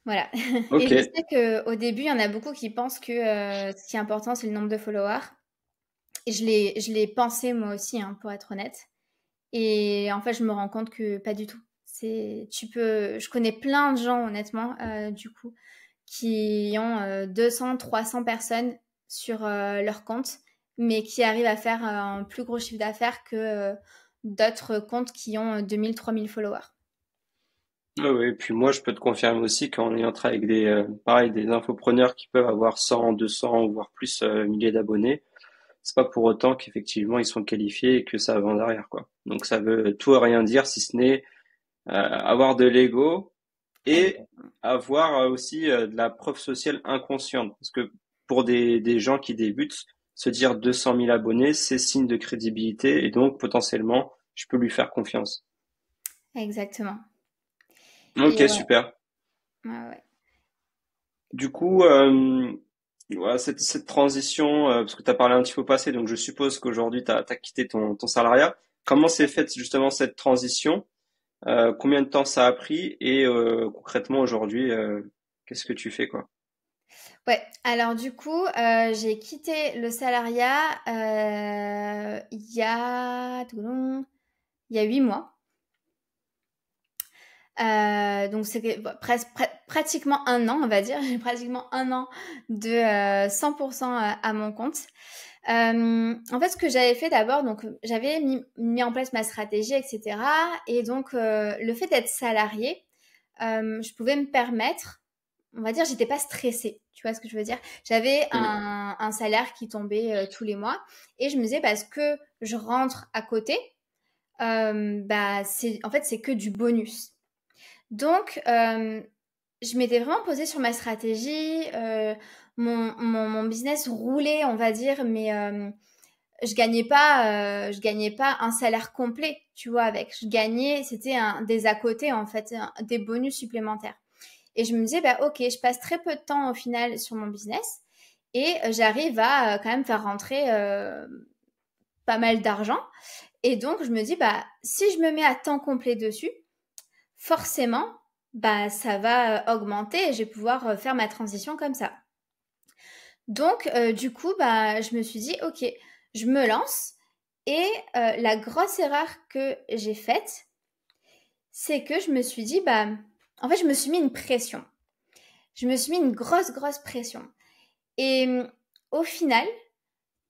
Voilà. Et Ok. je sais qu'au début, il y en a beaucoup qui pensent que ce qui est important, c'est le nombre de followers. Et je l'ai pensé moi aussi, hein, pour être honnête. Et en fait, je me rends compte que pas du tout. Je connais plein de gens, honnêtement, du coup, qui ont 200, 300 personnes sur leur compte, mais qui arrivent à faire un plus gros chiffre d'affaires que d'autres comptes qui ont 2000, 3000 followers. Oui, oui. Puis moi, je peux te confirmer aussi qu'en ayant travaillé avec pareil, des infopreneurs qui peuvent avoir 100, 200, voire plus milliers d'abonnés, c'est pas pour autant qu'effectivement ils sont qualifiés et que ça vend derrière, quoi. Donc ça veut tout et rien dire si ce n'est avoir de l'ego et Exactement. avoir aussi de la preuve sociale inconsciente. Parce que pour des gens qui débutent, se dire 200 000 abonnés, c'est signe de crédibilité et donc potentiellement, je peux lui faire confiance. Exactement. Et Ok, ouais, super. ouais, ouais. Du coup, voilà, cette transition, parce que tu as parlé un petit peu passé, donc je suppose qu'aujourd'hui, tu as quitté ton salariat. Comment s'est faite justement cette transition? Combien de temps ça a pris? Et concrètement, aujourd'hui, qu'est-ce que tu fais, quoi? Ouais, alors du coup, j'ai quitté le salariat il y a 8 mois. Donc c'est pratiquement un an, on va dire. J'ai pratiquement un an de 100% à mon compte. En fait, ce que j'avais fait d'abord, donc j'avais mis en place ma stratégie, etc. Et donc, le fait d'être salariée, je pouvais me permettre, on va dire, j'étais pas stressée. Tu vois ce que je veux dire? J'avais Mm. un salaire qui tombait tous les mois et je me disais parce que je rentre à côté, bah en fait c'est que du bonus. Donc je m'étais vraiment posée sur ma stratégie, mon business roulait, on va dire, mais je gagnais pas un salaire complet, tu vois, avec. Je gagnais, c'était des à côté en fait, des bonus supplémentaires. Et je me disais, bah ok, je passe très peu de temps au final sur mon business et j'arrive à quand même faire rentrer pas mal d'argent. Et donc je me dis, bah si je me mets à temps complet dessus, forcément, bah ça va augmenter et je vais pouvoir faire ma transition comme ça. Donc du coup, bah je me suis dit, ok, je me lance. Et la grosse erreur que j'ai faite, c'est que je me suis dit, bah en fait, je me suis mis une pression. Je me suis mis une grosse, grosse pression. Et au final,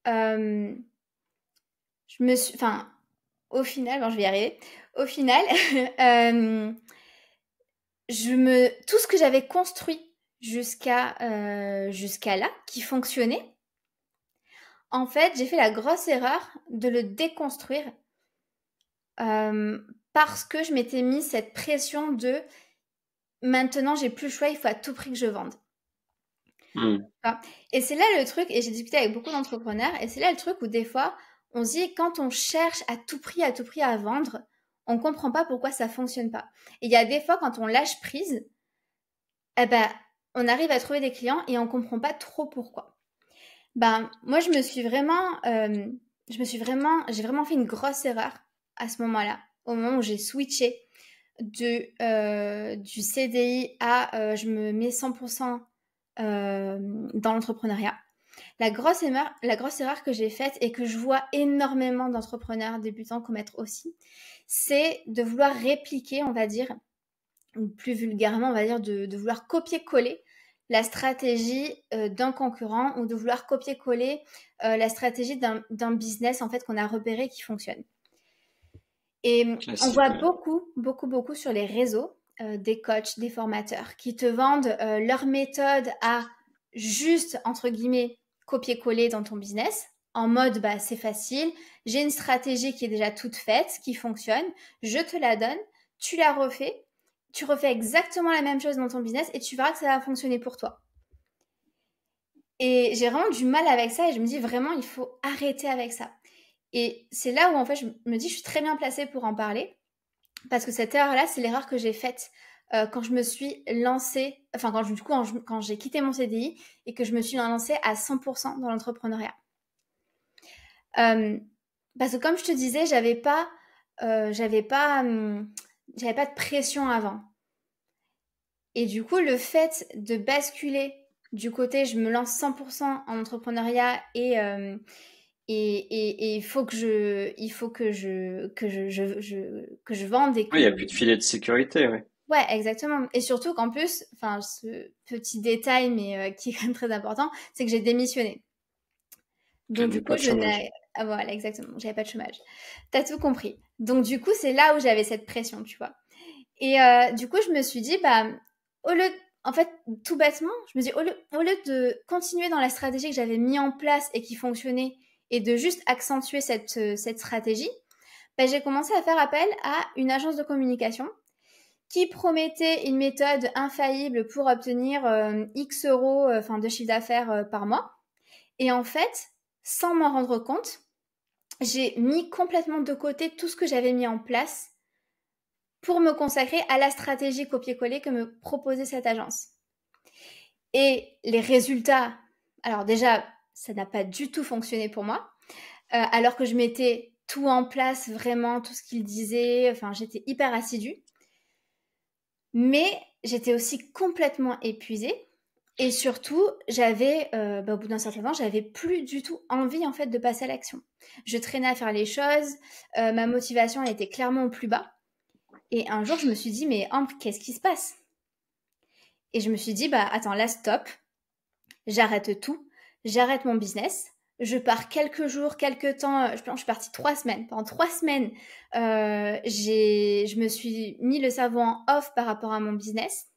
euh, enfin, au final, bon, je vais y arriver. Au final, euh, tout ce que j'avais construit jusqu'à là, qui fonctionnait, en fait, j'ai fait la grosse erreur de le déconstruire euh, parce que je m'étais mis cette pression de maintenant, j'ai plus le choix, il faut à tout prix que je vende. Mm. Enfin, et c'est là le truc, et j'ai discuté avec beaucoup d'entrepreneurs, et c'est là le truc où des fois, on se dit, quand on cherche à tout prix à vendre, on comprend pas pourquoi ça fonctionne pas. Et il y a des fois, quand on lâche prise, eh ben, on arrive à trouver des clients et on comprend pas trop pourquoi. Ben, moi, j'ai vraiment fait une grosse erreur à ce moment-là, au moment où j'ai switché du CDI à je me mets 100% dans l'entrepreneuriat. La grosse erreur que j'ai faite et que je vois énormément d'entrepreneurs débutants commettre aussi, c'est de vouloir répliquer, on va dire, ou plus vulgairement, on va dire, de vouloir copier-coller la stratégie d'un concurrent ou de vouloir copier-coller la stratégie d'un business en fait qu'on a repéré qui fonctionne. Et on Classique, voit ouais. beaucoup, beaucoup, beaucoup sur les réseaux des coachs, des formateurs qui te vendent leur méthode à juste, entre guillemets, copier-coller dans ton business. En mode, bah, c'est facile, j'ai une stratégie qui est déjà toute faite, qui fonctionne, je te la donne, tu la refais, tu refais exactement la même chose dans ton business et tu verras que ça va fonctionner pour toi. Et j'ai vraiment du mal avec ça et je me dis vraiment, il faut arrêter avec ça. Et c'est là où en fait je me dis, je suis très bien placée pour en parler parce que cette erreur-là, c'est l'erreur que j'ai faite quand je me suis lancée, enfin quand j'ai quitté mon CDI et que je me suis lancée à 100% dans l'entrepreneuriat. Euh, Parce que comme je te disais, j'avais pas de pression avant. Et du coup, le fait de basculer du côté, je me lance 100% en entrepreneuriat et que je vende et Oui, il que n'y a plus de filet de sécurité, ouais. ouais, exactement. Et surtout qu'en plus, enfin, ce petit détail, mais qui est quand même très important, c'est que j'ai démissionné. Donc du Pas coup, de chômage. ah, voilà, exactement, j'avais pas de chômage. T'as tout compris. Donc du coup, c'est là où j'avais cette pression, tu vois. Et du coup, je me suis dit, bah, au lieu, en fait, tout bêtement, je me dis, au lieu de continuer dans la stratégie que j'avais mis en place et qui fonctionnait, et de juste accentuer cette stratégie, bah, j'ai commencé à faire appel à une agence de communication qui promettait une méthode infaillible pour obtenir X euros enfin, de chiffre d'affaires par mois. Et en fait, sans m'en rendre compte, j'ai mis complètement de côté tout ce que j'avais mis en place pour me consacrer à la stratégie copier-coller que me proposait cette agence. Et les résultats, alors déjà, ça n'a pas du tout fonctionné pour moi, alors que je mettais tout en place, vraiment, tout ce qu'il disait, enfin, j'étais hyper assidue. Mais j'étais aussi complètement épuisée. Et surtout, au bout d'un certain temps, j'avais plus du tout envie en fait de passer à l'action. Je traînais à faire les choses, ma motivation elle était clairement au plus bas. Et un jour, je me suis dit, mais Ambre, qu'est-ce qui se passe? Et je me suis dit, bah attends, là, stop, j'arrête tout, j'arrête mon business, je pars quelques jours, quelques temps. Je suis partie 3 semaines. Pendant 3 semaines, je me suis mis le cerveau en off par rapport à mon business.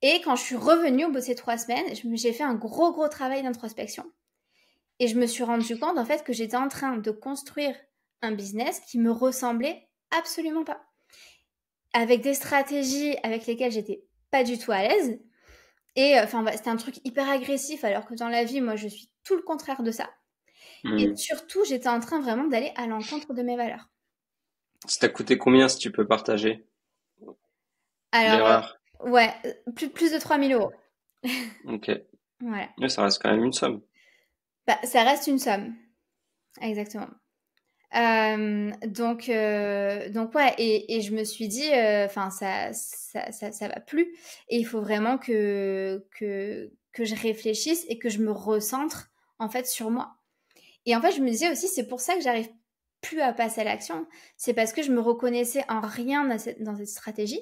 Et quand je suis revenue au bout de ces 3 semaines, j'ai fait un gros travail d'introspection. Et je me suis rendu compte, en fait, que j'étais en train de construire un business qui me ressemblait absolument pas. Avec des stratégies avec lesquelles j'étais pas du tout à l'aise. Et c'était un truc hyper agressif, alors que dans la vie, moi, je suis tout le contraire de ça. Et surtout, j'étais en train vraiment d'aller à l'encontre de mes valeurs. Ça t'a coûté combien si tu peux partager Alors, l'erreur? ouais, plus de 3 000 euros. Ok. Voilà. Mais ça reste quand même une somme. Bah, ça reste une somme. Exactement. Donc ouais, et je me suis dit, ça va plus. Et il faut vraiment que je réfléchisse et que je me recentre, en fait, sur moi. Et en fait, je me disais aussi, c'est pour ça que j'arrive plus à passer à l'action. C'est parce que je me reconnaissais en rien dans cette stratégie.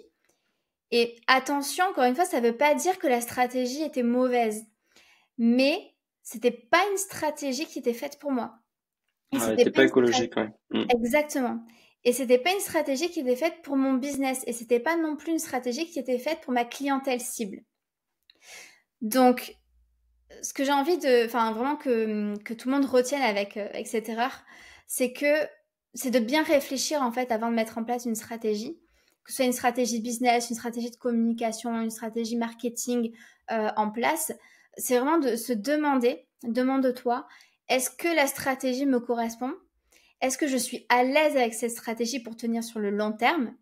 Et attention, encore une fois, ça veut pas dire que la stratégie était mauvaise. Mais c'était pas une stratégie qui était faite pour moi. Et Ouais, c'était t'es pas pas une écologique, ouais. Exactement. Et c'était pas une stratégie qui était faite pour mon business. Et c'était pas non plus une stratégie qui était faite pour ma clientèle cible. Donc, ce que j'ai envie vraiment que tout le monde retienne avec cette erreur, c'est de bien réfléchir, en fait, avant de mettre en place une stratégie. Que ce soit une stratégie business, une stratégie de communication, une stratégie marketing en place. C'est vraiment de se demander, demande-toi, est-ce que la stratégie me correspond? Est-ce que je suis à l'aise avec cette stratégie pour tenir sur le long terme?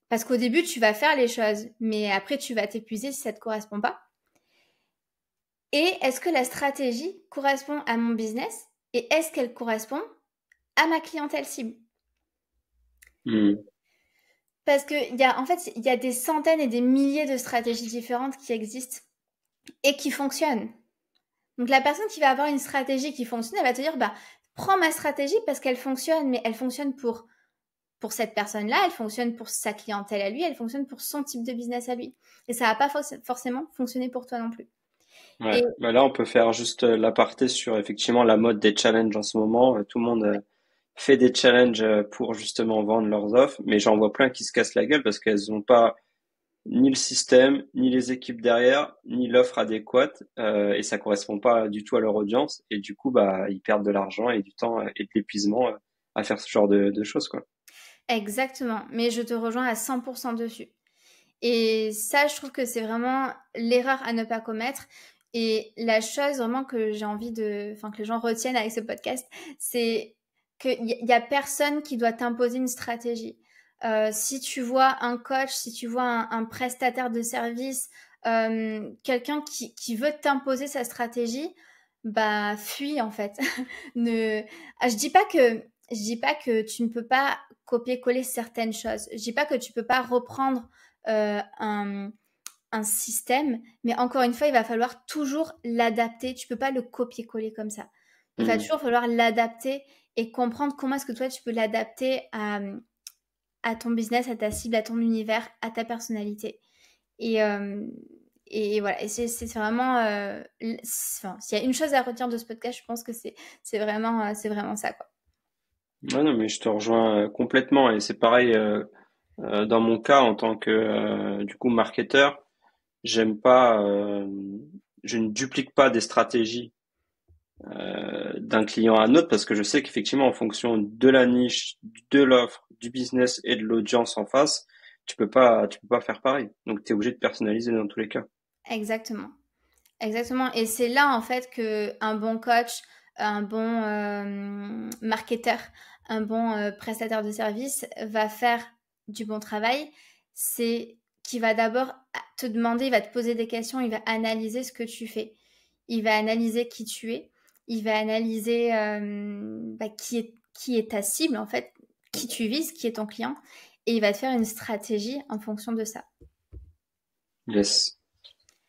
Parce qu'au début, tu vas faire les choses, mais après, tu vas t'épuiser si ça ne te correspond pas. Et est-ce que la stratégie correspond à mon business? Et est-ce qu'elle correspond à ma clientèle cible? Parce il y a des centaines et des milliers de stratégies différentes qui existent et qui fonctionnent. Donc, la personne qui va avoir une stratégie qui fonctionne, elle va te dire, bah, prends ma stratégie parce qu'elle fonctionne, mais elle fonctionne pour cette personne-là, elle fonctionne pour sa clientèle à lui, elle fonctionne pour son type de business à lui. Et ça va pas forcément fonctionner pour toi non plus. Ouais. Et Bah là, on peut faire juste l'aparté sur effectivement la mode des challenges en ce moment. Tout le monde fait des challenges pour justement vendre leurs offres, mais j'en vois plein qui se cassent la gueule parce qu'elles n'ont pas ni le système, ni les équipes derrière, ni l'offre adéquate, et ça correspond pas du tout à leur audience. Et du coup, bah, ils perdent de l'argent et du temps et de l'épuisement à faire ce genre de choses, quoi. exactement, mais je te rejoins à 100% dessus. Et ça, je trouve que c'est vraiment l'erreur à ne pas commettre. Et la chose vraiment que j'ai envie que les gens retiennent avec ce podcast, c'est qu'il y a personne qui doit t'imposer une stratégie. Si tu vois un coach, si tu vois un prestataire de service, quelqu'un qui veut t'imposer sa stratégie, bah fuis en fait. Je dis pas que tu ne peux pas copier-coller certaines choses. Je dis pas que tu peux pas reprendre euh, un, un système, mais encore une fois, il va falloir toujours l'adapter. Tu peux pas le copier-coller comme ça. Il va Mhm. toujours falloir l'adapter et comprendre comment est-ce que toi tu peux l'adapter à ton business, à ta cible, à ton univers, à ta personnalité. Et, euh, et voilà, et c'est vraiment, s'il y a une chose à retenir de ce podcast, je pense que c'est vraiment ça, quoi. Ouais, non, mais je te rejoins complètement et c'est pareil dans mon cas en tant que du coup marketeur, j'aime pas, je ne duplique pas des stratégies d'un client à un autre parce que je sais qu'effectivement en fonction de la niche, de l'offre, du business et de l'audience en face, tu peux pas faire pareil. Donc tu es obligé de personnaliser dans tous les cas. Exactement. Exactement. Et c'est là, en fait, que un bon coach, un bon marketeur, un bon prestataire de service va faire du bon travail. C'est qu'il va d'abord te demander, il va te poser des questions, il va analyser ce que tu fais. Il va analyser qui tu es. Il va analyser qui est ta cible, en fait, qui tu vises, qui est ton client. Et il va te faire une stratégie en fonction de ça. Yes,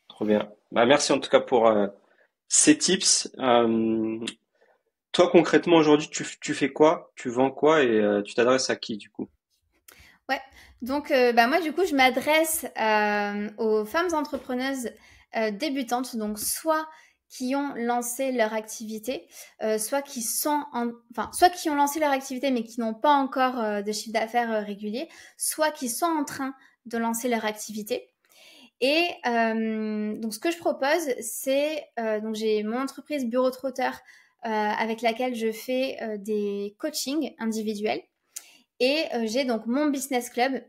trop bien. Bah merci en tout cas pour ces tips. Toi concrètement aujourd'hui tu fais quoi? Tu vends quoi et tu t'adresses à qui du coup? Ouais, donc moi du coup je m'adresse aux femmes entrepreneuses débutantes, donc soit qui ont lancé leur activité, soit soit qui ont lancé leur activité mais qui n'ont pas encore de chiffre d'affaires régulier, soit qui sont en train de lancer leur activité. Et donc ce que je propose, c'est donc j'ai mon entreprise Bureau Trotteur avec laquelle je fais des coachings individuels, et j'ai donc mon business club.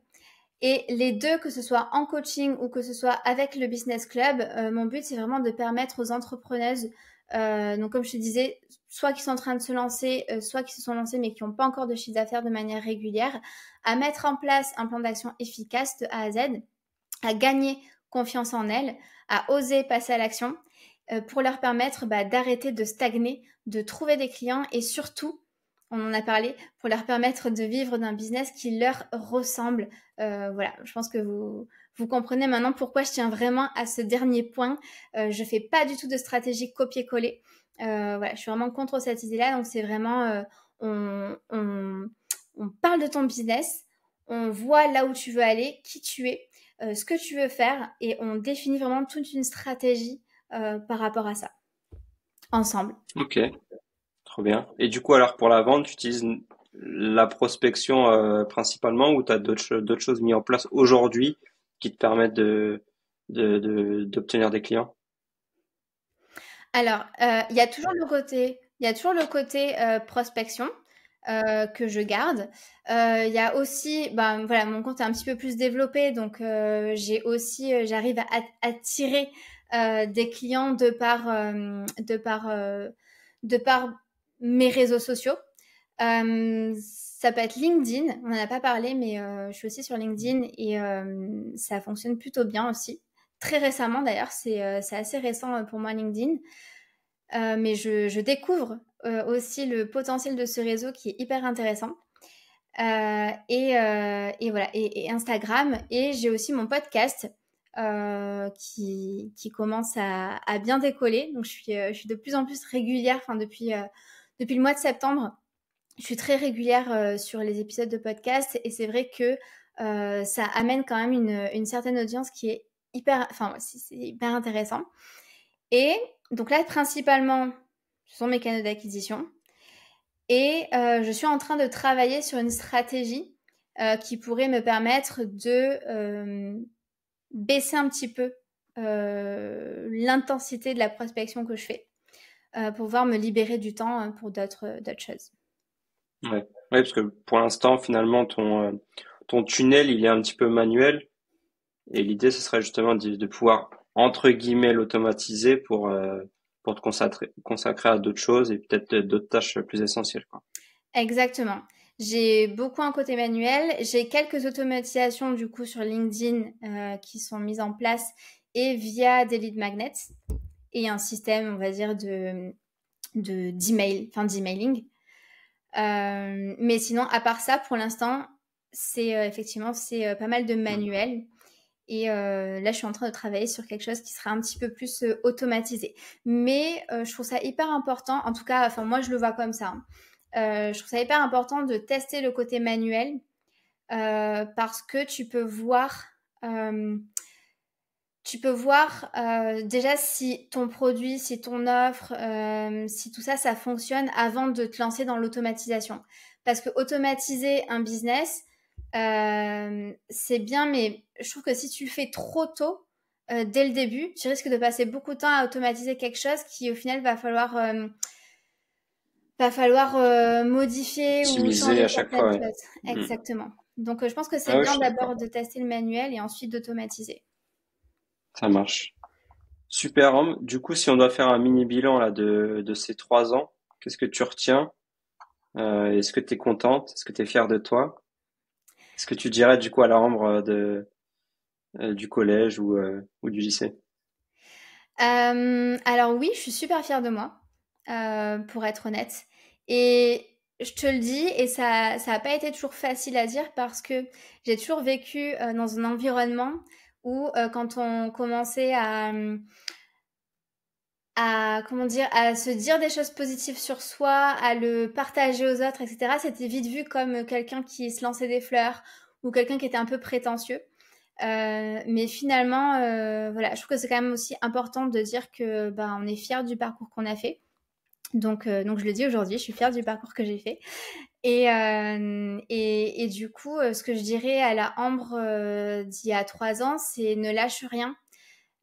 Et les deux, que ce soit en coaching ou que ce soit avec le business club, mon but, c'est vraiment de permettre aux entrepreneuses, donc comme je te disais, soit qui sont en train de se lancer, soit qui se sont lancées mais qui n'ont pas encore de chiffre d'affaires de manière régulière, à mettre en place un plan d'action efficace de A à Z, à gagner confiance en elles, à oser passer à l'action, pour leur permettre d'arrêter de stagner, de trouver des clients et surtout, on en a parlé, pour leur permettre de vivre d'un business qui leur ressemble. Voilà, je pense que vous comprenez maintenant pourquoi je tiens vraiment à ce dernier point. Je fais pas du tout de stratégie copier-coller. Voilà, je suis vraiment contre cette idée-là. Donc c'est vraiment, on parle de ton business, on voit là où tu veux aller, qui tu es, ce que tu veux faire, et on définit vraiment toute une stratégie par rapport à ça, ensemble. Ok, trop bien. Et du coup, alors pour la vente, tu utilises la prospection principalement ou tu as d'autres choses mises en place aujourd'hui qui te permettent d'obtenir des clients? Alors, il y a toujours le côté prospection que je garde. Il y a aussi, ben voilà, mon compte est un petit peu plus développé, donc j'ai aussi, j'arrive à attirer des clients de par mes réseaux sociaux. Ça peut être LinkedIn, on n'en a pas parlé, mais je suis aussi sur LinkedIn et ça fonctionne plutôt bien aussi. Très récemment d'ailleurs, c'est assez récent pour moi LinkedIn. Mais je découvre aussi le potentiel de ce réseau qui est hyper intéressant. Et voilà, et Instagram. Et j'ai aussi mon podcast qui commence à bien décoller. Donc je suis de plus en plus régulière, enfin depuis le mois de septembre. Je suis très régulière sur les épisodes de podcast, et c'est vrai que ça amène quand même une certaine audience qui est enfin c'est hyper intéressant. Et donc là, principalement, ce sont mes canaux d'acquisition. Et je suis en train de travailler sur une stratégie qui pourrait me permettre de baisser un petit peu l'intensité de la prospection que je fais pour pouvoir me libérer du temps pour d'autres choses. Ouais. Ouais, parce que pour l'instant, finalement, ton tunnel, il est un petit peu manuel. Et l'idée, ce serait justement de pouvoir, entre guillemets, l'automatiser pour te consacrer à d'autres choses et peut-être d'autres tâches plus essentielles, quoi. Exactement. J'ai beaucoup un côté manuel. J'ai quelques automatisations du coup sur LinkedIn qui sont mises en place et via des lead magnets et un système, on va dire, d'email, enfin d'emailing. Mais sinon, à part ça, pour l'instant, c'est effectivement c'est pas mal de manuel. Et là, je suis en train de travailler sur quelque chose qui sera un petit peu plus automatisé. Mais je trouve ça hyper important. En tout cas, enfin moi, je le vois comme ça, hein. Je trouve ça hyper important de tester le côté manuel parce que euh, tu peux voir déjà si ton produit, si ton offre, si tout ça, ça fonctionne avant de te lancer dans l'automatisation. Parce que automatiser un business, c'est bien, mais je trouve que si tu le fais trop tôt, dès le début, tu risques de passer beaucoup de temps à automatiser quelque chose qui, au final, va falloir modifier ou Optimiser changer à chaque certaines fois, ouais. choses. Mm. Exactement. Donc, je pense que c'est Ah ouais, je bien suis d'accord. d'abord de tester le manuel et ensuite d'automatiser. Ça marche. Super, Rome. Du coup, si on doit faire un mini bilan là de ces 3 ans, qu'est-ce que tu retiens? Est-ce que tu es contente? Est-ce que tu es fière de toi? Est-ce que tu dirais du coup à la Ambre du collège ou du lycée? Alors oui, je suis super fière de moi, pour être honnête. Et je te le dis, et ça a pas été toujours facile à dire parce que j'ai toujours vécu dans un environnement où quand on commençait à comment dire, à se dire des choses positives sur soi, à le partager aux autres, etc., c'était vite vu comme quelqu'un qui se lançait des fleurs ou quelqu'un qui était un peu prétentieux. Mais finalement, voilà, je trouve que c'est quand même aussi important de dire que on est fier du parcours qu'on a fait. Donc je le dis aujourd'hui, je suis fière du parcours que j'ai fait. Et du coup, ce que je dirais à la Ambre d'il y a 3 ans, c'est ne lâche rien.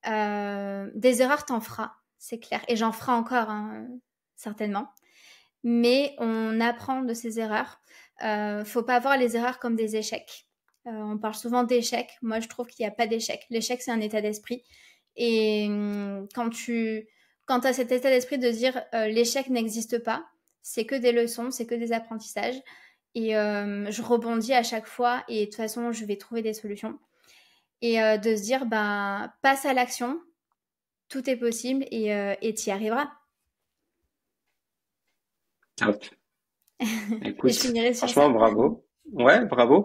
Des erreurs, t'en feras, c'est clair. Et j'en ferai encore, hein, certainement. Mais on apprend de ces erreurs. Faut pas voir les erreurs comme des échecs. On parle souvent d'échecs. Moi, je trouve qu'il n'y a pas d'échec. L'échec, c'est un état d'esprit. Et quand tu as cet état d'esprit de dire l'échec n'existe pas, c'est que des leçons, c'est que des apprentissages. Et je rebondis à chaque fois et de toute façon, je vais trouver des solutions. Et de se dire, passe à l'action, tout est possible et tu y arriveras. Top. Et je Écoute, finirai sur franchement, ça. bravo. Ouais, bravo.